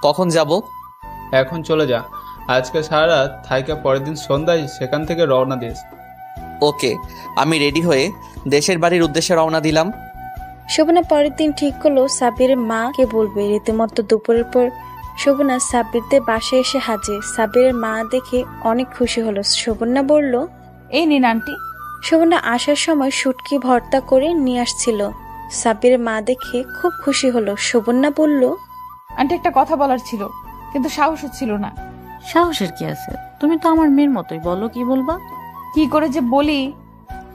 কখন যাব? এখন চলে যা, আজকে সারা রাত থাইকা পরের দিন সন্ধ্যায় সেখান থেকে রওনা দিস। ওকে, আমি রেডি হয়ে দেশের বাড়ির উদ্দেশ্যে রওনা দিলাম। শোভনা পরের দিন ঠিক করলো সাব্বিরের মাকে বলবে। রীতিমতো দুপুরের পর শোভনা সাব্বিরদের বাসায় এসে হাজির। সাব্বিরের মা দেখে অনেক খুশি হলো। শোভনা বলল, এই নিন আন্টি। শোভনা আসার সময় শুটকি ভর্তা করে নিয়ে আসছিল। সাব্বিরের মা দেখে খুব খুশি হলো। শোভনা বলল, আন্টি একটা কথা বলার ছিল, কিন্তু সাহস হচ্ছিল না। সাহসের কি আছে? তুমি তো আমার মেয়ের মতোই, বলো কি বলবা। কি করে যে বলি।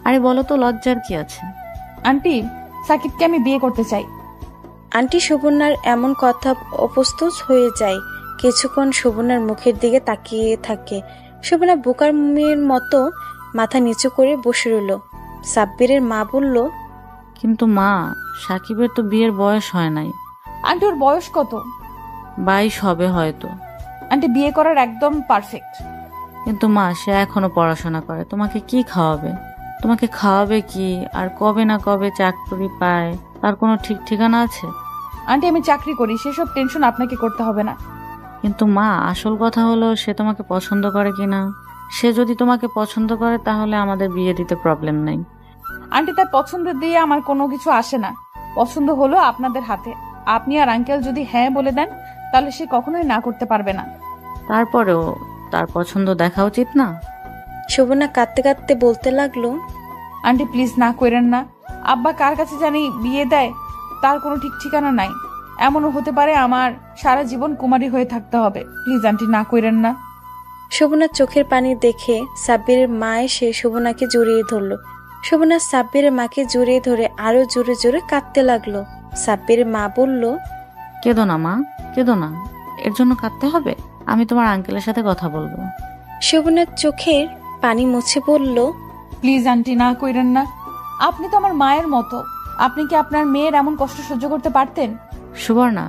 আরে বলো তো, লজ্জার কি আছে? আন্টি, সাকিবকে আমি বিয়ে করতে চাই। আন্টি শোভনার এমন কথা অপ্রস্তুত হয়ে যায়। কিছুক্ষণ শোভনার মুখের দিকে তাকিয়ে থাকে। শোভনা বোকার মেয়ের মতো মাথা নিচু করে বসে রইল। সাব্বিরের মা বলল, কিন্তু মা, সাকিবের তো বিয়ের বয়স হয় নাই। আন্টি ওর বয়স কত? 22 হবে হয়তো। আন্টি বিয়ে করার একদম পারফেক্ট। কিন্তু মা, সে এখনো পড়াশোনা করে, তোমাকে কি খাওয়াবে? তোমাকে খাওয়াবে কি? আর কবে না কবে চাকরি পায় তার কোনো ঠিক ঠিকানা আছে? আন্টি আমি চাকরি করি, সেসব টেনশন আপনাকে করতে হবে না। কিন্তু মা, আসল কথা হলো সে তোমাকে পছন্দ করে কিনা। সে যদি তোমাকে পছন্দ করে তাহলে আমাদের বিয়ে দিতে প্রবলেম নাই। আন্টি তার পছন্দ দিয়ে আমার কোনো কিছু আসে না। পছন্দ হলো আপনাদের হাতে। আপনি আর আঙ্কেল যদি হ্যাঁ বলে দেন তাহলে সে কখনোই না করতে পারবে না। তারপরেও তার পছন্দ দেখা উচিত না? শোভনা কাঁদতে কাঁদতে বলতে লাগলো, আন্টি প্লিজ না করেন না। আব্বা কার কাছে জানি বিয়ে দেয়, তার কোনো ঠিক ঠিকানা নাই। এমনও হতে পারে আমার সারা জীবন কুমারী হয়ে থাকতে হবে। প্লিজ আন্টি না করেন না। শোভনার চোখের পানি দেখে সাব্বিরের মা এসে শোভনাকে জড়িয়ে ধরল। শোভনা সাব্বিরের মাকে জড়িয়ে ধরে আরো জোরে জোরে কাঁদতে লাগলো। সাব্বিরের মা বলল, কেঁদো না মা, কেঁদো না। এর জন্য কাঁদতে হবে? আমি তোমার আঙ্কেলের সাথে কথা বলবো। শোভনার চোখের পানি মুছে বলল, প্লিজ আন্টি না করেন না। আপনি তো আমার মায়ের মতো। আপনি কি আপনার মেয়ের এমন কষ্ট সহ্য করতে পারতেন? সুবর্ণা,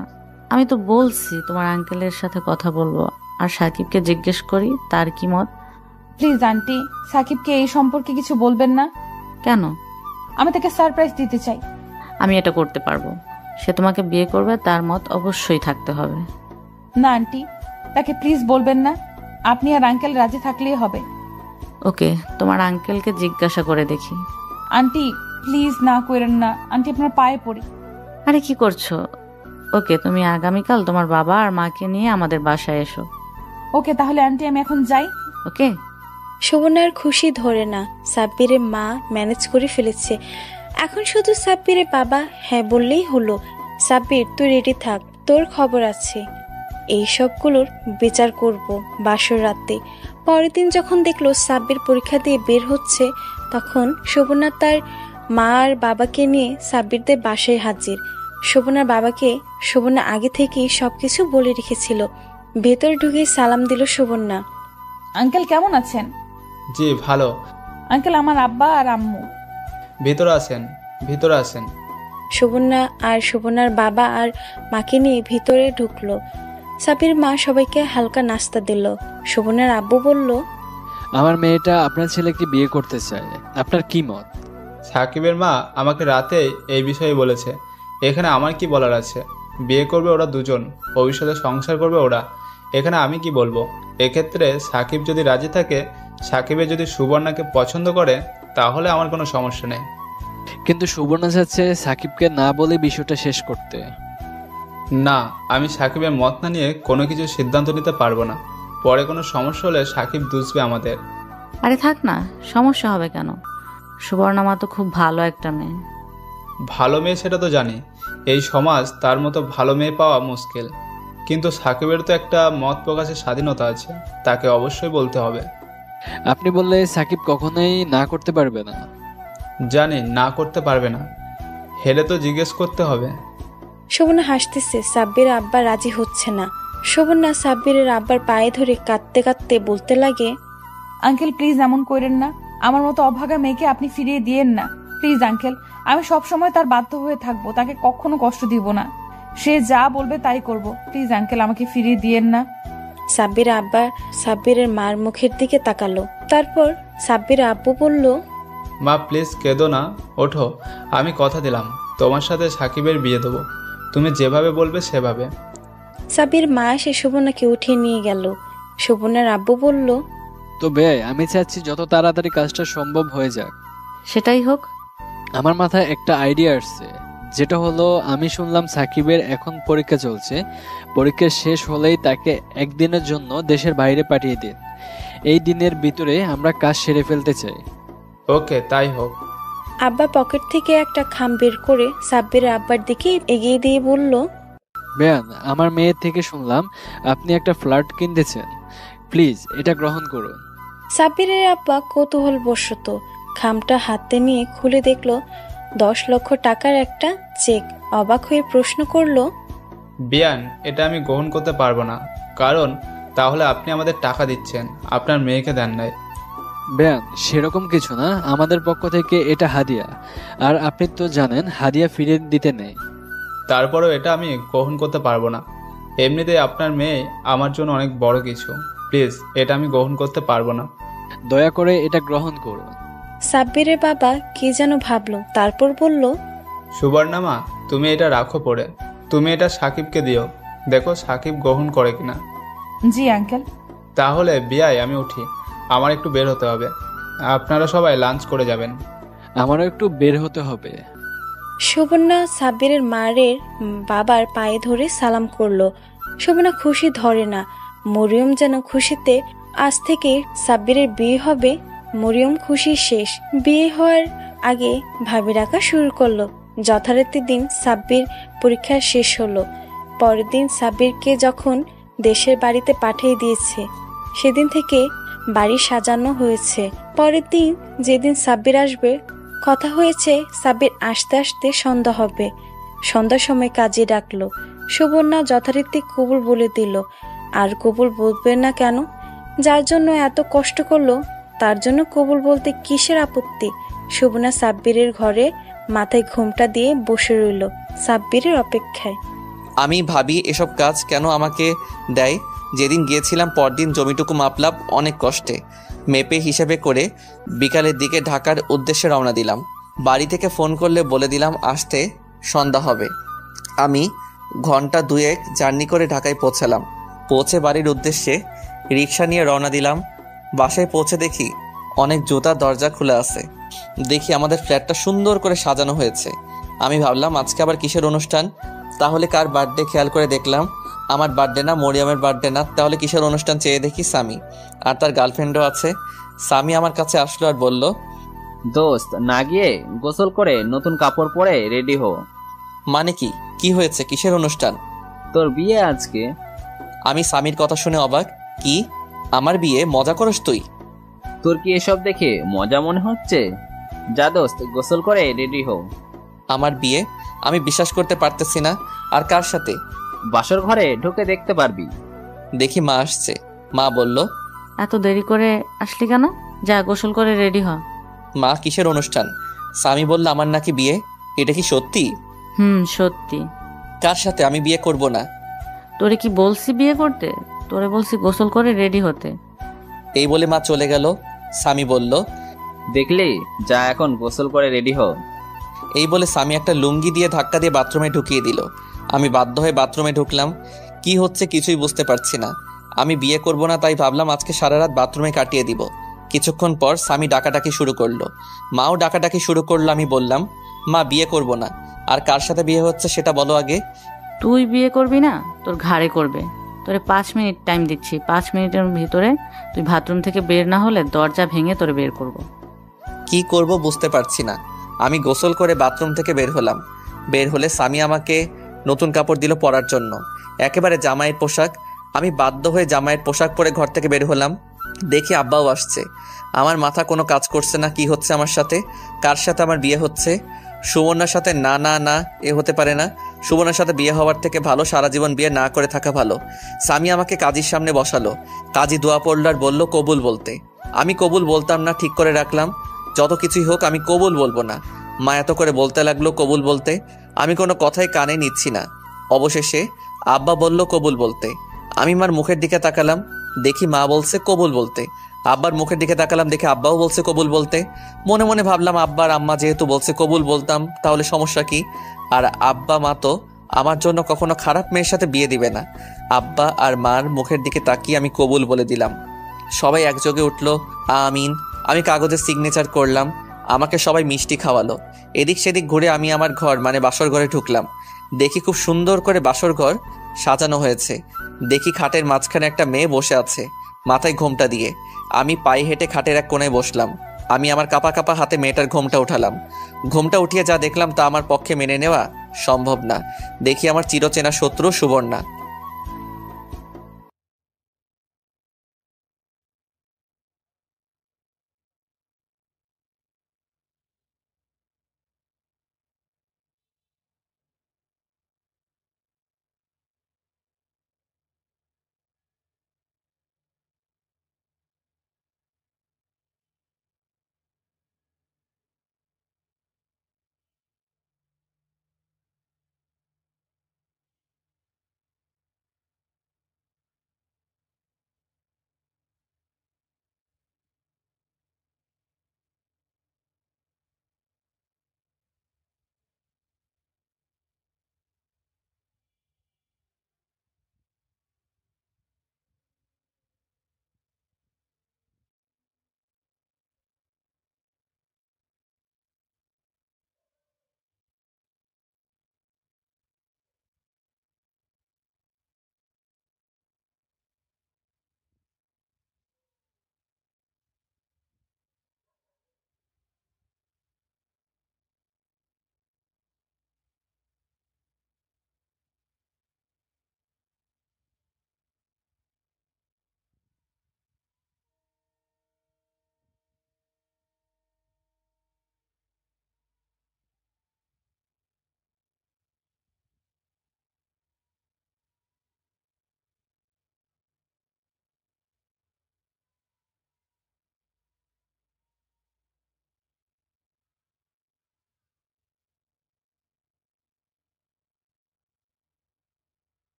আমি তো বলছি তোমার আঙ্কেলের সাথে কথা বলবো, আর সাকিবকে জিজ্ঞেস করি তার কি মত। প্লিজ আন্টি, সাকিবকে এই সম্পর্কে কিছু বলবেন না। কেন? আমি তাকে সারপ্রাইজ দিতে চাই। আমি এটা করতে পারবো। সে তোমাকে বিয়ে করবে, তার মত অবশ্যই থাকতে হবে। না আন্টি, তাকে প্লিজ বলবেন না। আপনি আর আঙ্কেল রাজি থাকলেই হবে। ওকে, তোমার আঙ্কেলকে জিজ্ঞাসা করে দেখি। আন্টি প্লিজ না করেন না। আন্টি আপনার পায়ে পড়ি। আরে কি করছো? ওকে, তুমি আগামীকাল তোমার বাবা আর মাকে নিয়ে আমাদের বাসায় এসো। ওকে তাহলে আন্টি আমি এখন যাই। ওকে। শোভনার খুশি ধরে না। সাব্বিরের মা ম্যানেজ করে ফেলেছে। এখন শুধু সাব্বিরের বাবা হ্যাঁ বললেই হলো। সাব্বির তুই রেডি থাক, তোর খবর আছে। এই সবগুলোর বিচার করব বাসর রাতে। পরের দিন যখন দেখলো সাব্বির পরীক্ষা দিয়ে বের হচ্ছে, তখন শোভনা তার মা আর বাবাকে নিয়ে সাব্বিরদের বাসায় হাজির। শোভনার বাবাকে শোভনা আগে থেকেই সবকিছু বলে রেখেছিল। ভেতরে ঢুকে সালাম দিল শোভনা। আঙ্কেল কেমন আছেন? জি ভালো। আঙ্কেল আমার আব্বা আর আম্মু ভিতরে আছেন, ভিতরে আছেন। শোভনা আর শোভনার বাবা আর মাকে নিয়ে ভিতরে ঢুকলো। সাব্বির মা সবাইকে হালকা নাস্তা দিল। শোভনার আব্বু বলল, আমার মেয়েটা আপনার ছেলেকে বিয়ে করতে চায়, আপনার কি মত? সাকিবের মা আমাকে রাতে এই বিষয়ে বলেছে। এখানে আমার কি বলার আছে? বিয়ে করবে ওরা দুজন, ভবিষ্যতে সংসার করবে ওরা। এখানে আমি কি বলবো? এক্ষেত্রে সাকিব যদি রাজি থাকে, সাকিবের যদি সুবর্ণাকে পছন্দ করে, তাহলে আমার কোনো সমস্যা নেই। কিন্তু সুবর্ণা চাচ্ছে সাকিবকে না বলে বিষয়টা শেষ করতে। না, আমি সাকিবের মত না নিয়ে কোনো কিছু সিদ্ধান্ত নিতে পারবো না। পরে কোনো সমস্যা হলে সাকিব দুষবে আমাদের। আরে থাক না, সমস্যা হবে কেন? সুবর্ণা মা তো খুব ভালো একটা মেয়ে। ভালো মেয়ে সেটা তো জানি, এই সমাজ তার মতো ভালো মেয়ে পাওয়া মুশকিল। কিন্তু সাকিবের তো একটা মত প্রকাশের স্বাধীনতা আছে, তাকে অবশ্যই বলতে হবে। আপনি বললে সাকিব কখনোই না করতে পারবে না। জানি না করতে পারবে না, হেলে তো জিজ্ঞেস করতে হবে। শোভনা হাসতেছে। সাব্বির আব্বা রাজি হচ্ছে না। শোভনা সাব্বিরের আব্বার পায়ে ধরে কাঁদতে কাঁদতে বলতে লাগে, আঙ্কেল প্লিজ এমন করেন না। আমার মতো অভাগা মেয়েকে আপনি ফিরিয়ে দিয়েন না প্লিজ আঙ্কেল। আমি সব সময় তার বাধ্য হয়ে থাকবো, তাকে কখনো কষ্ট দিব না। সে যা বলবে তাই করব। প্লিজ আঙ্কেল আমাকে ফিরিয়ে দিয়েন না। সাব্বির আব্বা সাব্বিরের মার মুখের দিকে তাকালো। তারপর সাব্বির আব্বু বলল, মা প্লিজ কেঁদো না, ওঠো। আমি কথা দিলাম তোমার সাথে সাকিবের বিয়ে দেবো, তুমি যেভাবে বলবে সেভাবে। সাব্বির মা এসে শোভনাকে উঠিয়ে নিয়ে গেল। শোভনার আব্বু বলল, তো বেয়াই, আমি চাচ্ছি যত তাড়াতাড়ি কাজটা সম্ভব হয়ে যাক। সেটাই হোক। আমার মাথায় একটা আইডিয়া আসছে, যেটা হলো আমি শুনলাম সাকিবের এখন পরীক্ষা চলছে, পরীক্ষা শেষ হলেই তাকে একদিনের জন্য দেশের বাইরে পাঠিয়ে দিন। এই দিনের ভিতরে আমরা কাজ সেরে ফেলতে চাই। ওকে, তাই হোক। আব্বা পকেট থেকে একটা খাম বের করে সাব্বিরের আব্বার দিকে এগিয়ে দিয়ে বলল, বেয়ান, আমার মেয়ের থেকে শুনলাম আপনি একটা ফ্ল্যাট কিনতেছেন, প্লিজ এটা গ্রহণ করুন। সাব্বিরের আব্বা কৌতূহলবশত খামটা হাতে নিয়ে খুলে দেখলো 10 লক্ষ টাকার একটা চেক। অবাক হয়ে প্রশ্ন করলো, বিয়ান, এটা আমি গ্রহণ করতে পারবো না, কারণ তাহলে আপনি আমাদের টাকা দিচ্ছেন, আপনার মেয়েকে দেন নাই। বেয়ান, সেরকম কিছু না, আমাদের পক্ষ থেকে এটা হাদিয়া, আর আপনি তো জানেন হাদিয়া ফিরিয়ে দিতে নেই। তারপরেও এটা আমি গ্রহণ করতে পারবো না। এমনিতেই আপনার মেয়ে আমার জন্য অনেক বড় কিছু, প্লিজ এটা আমি গ্রহণ করতে পারবো না। দয়া করে এটা গ্রহণ করুন। সাব্বিরের বাবা কি যেন ভাবলো, তারপর বলল, সুবর্ণা মা, তুমি এটা রাখো পড়ে, তুমি এটা সাকিবকে দিও, দেখো সাকিব গ্রহণ করে কিনা। জি আঙ্কেল। তাহলে বিয়াই আমি উঠি, আমার একটু বের হতে হবে, আপনারা সবাই লাঞ্চ করে যাবেন। আমারও একটু বের হতে হবে। শোভনা সাব্বিরের মায়ের বাবার পায়ে ধরে সালাম করলো। শোভনা খুশি ধরে না, মরিয়ম যেন খুশিতে। আজ থেকে সাব্বিরের বিয়ে হবে, মরিয়ম খুশি শেষ। বিয়ে হওয়ার আগে ভাবি রাখা শুরু করলো। যথারীতি দিন সাব্বির পরীক্ষা শেষ হলো। পরের দিন সাব্বিরকে যখন দেশের বাড়িতে পাঠিয়ে দিয়েছে, সেদিন থেকে বাড়ি সাজানো হয়েছে। পরের দিন যেদিন সাব্বির আসবে, কথা হয়েছে সাব্বির আসতে আসতে সন্ধ্যা হবে। সন্ধ্যার সময় কাজে ডাকলো। সুবর্ণা যথারীতি কবুল বলে দিল। আর কবুল বলবে না কেন? যার জন্য এত কষ্ট করলো তার জন্য কবুল বলতে কিসের আপত্তি? সুবর্ণা সাব্বিরের ঘরে মাথায় ঘুমটা দিয়ে বসে রইল সাব্বিরের অপেক্ষায়। আমি ভাবি এসব কাজ কেন আমাকে দেয়। যেদিন গিয়েছিলাম পরদিন জমিটুকু মাপলাম অনেক কষ্টে, মেপে হিসেবে করে বিকালের দিকে ঢাকার উদ্দেশ্যে রওনা দিলাম। বাড়ি থেকে ফোন করলে বলে দিলাম আসতে সন্ধ্যা হবে। আমি ঘন্টা 2 জার্নি করে ঢাকায় পৌঁছালাম। পৌঁছে বাড়ির উদ্দেশ্যে রিক্সা নিয়ে রওনা দিলাম। বাসায় পৌঁছে দেখি অনেক জুতা দরজা খুলে আছে। দেখি আমাদের ফ্ল্যাটটা সুন্দর করে সাজানো হয়েছে। আমি ভাবলাম আজকে আবার কিসের অনুষ্ঠান, তাহলে কার বার্থডে খেয়াল করে দেখলাম আমার বার্থডে না, মরিয়মের বার্থডে না, তাহলে কিসের অনুষ্ঠান চেয়ে দেখি সামি আর তার গার্লফ্রেন্ডও আছে। সামি আমার কাছে আসলো আর বলল, দোস্ত না গিয়ে গোসল করে নতুন কাপড় পরে রেডি হো। মানে কি হয়েছে, কিসের অনুষ্ঠান? তোর বিয়ে আজকে। আমি সামির কথা শুনে অবাক। কি, আমার বিয়ে? মজা করস তুই? তোর কি এসব দেখে মজা মনে হচ্ছে? যা দোস্ত গোসল করে রেডি হো। আমার বিয়ে? আমি বিশ্বাস করতে পারতেছি না। আর কার সাথে? বাসর ঘরে ঢুকে দেখতে পারবি। দেখি মা আসছে। মা বলল, এত দেরি করে আসলি কেন? যা গোসল করে রেডি হ। মা কিসের অনুষ্ঠান? সামি বলল আমার নাকি বিয়ে। এটা কি সত্যি? সত্যি। কার সাথে? আমি বিয়ে করব না। তোরে কি বলছি বিয়ে করতে? তোরে বলছি গোসল করে রেডি হতে। এই বলে মা চলে গেল। সামি বলল, দেখলি, যা এখন গোসল করে রেডি হ। এই বলে সামি একটা লুঙ্গি দিয়ে ধাক্কা দিয়ে বাথরুমে ঢুকিয়ে দিল। আমি বাধ্য হয়ে বাথরুমে ঢুকলাম। কি হচ্ছে কিছুই বুঝতে পারছি না। আমি বিয়ে করব না, তাই ভাবলাম আজকে সারা রাত বাথরুমে কাটিয়ে দিব। কিছুক্ষণ পর সামি ডাকাডাকি শুরু করলো, মাও ডাকাডাকি শুরু করলো। আমি বললাম, মা বিয়ে করব না। আর কার সাথে বিয়ে হচ্ছে সেটা বলো আগে। তুই বিয়ে করবি না, তোর ঘাড়ে করবে। তোরে 5 মিনিট টাইম দিচ্ছি। 5 মিনিটের ভিতরে তুই বাথরুম থেকে বের না হলে দরজা ভেঙে তোরে বের করব। কি করব বুঝতে পারছি না। আমি গোসল করে বাথরুম থেকে বের হলাম। বের হলে সামি আমাকে নতুন কাপড় দিল পরার জন্য, একেবারে জামাইয়ের পোশাক। আমি বাধ্য হয়ে জামাইয়ের পোশাক পরে ঘর থেকে বের হলাম। দেখি আব্বাও আসছে। আমার মাথা কোনো কাজ করছে না। কি হচ্ছে আমার সাথে? কার সাথে আমার বিয়ে হচ্ছে? সুবর্ণার সাথে? না না না, এ হতে পারে না। সুবর্ণার সাথে বিয়ে হওয়ার থেকে ভালো সারা জীবন বিয়ে না করে থাকা ভালো। সামি আমাকে কাজীর সামনে বসালো। কাজী দোয়া পড়ল আর বলল কবুল বলতে। আমি কবুল বলতাম না, ঠিক করে রাখলাম। যত কিছুই হোক আমি কবুল বলবো না। মা এত করে বলতে লাগলো কবুল বলতে। আমি কোনো কথাই কানে নিচ্ছি না। অবশেষে আব্বা বলল কবুল বলতে। আমি মার মুখের দিকে তাকালাম। দেখি মা বলছে কবুল বলতে। আব্বার মুখের দিকে তাকালাম, দেখে আব্বাও বলছে কবুল বলতে। মনে মনে ভাবলাম আব্বা আর আম্মা যেহেতু বলছে কবুল বলতাম তাহলে সমস্যা কি? আর আব্বা মা তো আমার জন্য কখনো খারাপ মেয়ের সাথে বিয়ে দিবে না। আব্বা আর মার মুখের দিকে তাকিয়ে আমি কবুল বলে দিলাম। সবাই একযোগে উঠলো আমিন। আমি কাগজে সিগনেচার করলাম। আমাকে সবাই মিষ্টি খাওয়ালো। এদিক সেদিক ঘুরে আমি আমার ঘর মানে বাসর ঘরে ঢুকলাম। দেখি খুব সুন্দর করে বাসর ঘর সাজানো হয়েছে। দেখি খাটের মাঝখানে একটা মেয়ে বসে আছে, মাথায় ঘোমটা দিয়ে। আমি পায়ে হেঁটে খাটের এক কোণায় বসলাম। আমি আমার কাপা কাপা হাতে মেয়েটার ঘোমটা উঠালাম। ঘোমটা উঠিয়ে যা দেখলাম তা আমার পক্ষে মেনে নেওয়া সম্ভব না। দেখি আমার চিরচেনা শত্রু সুবর্ণা।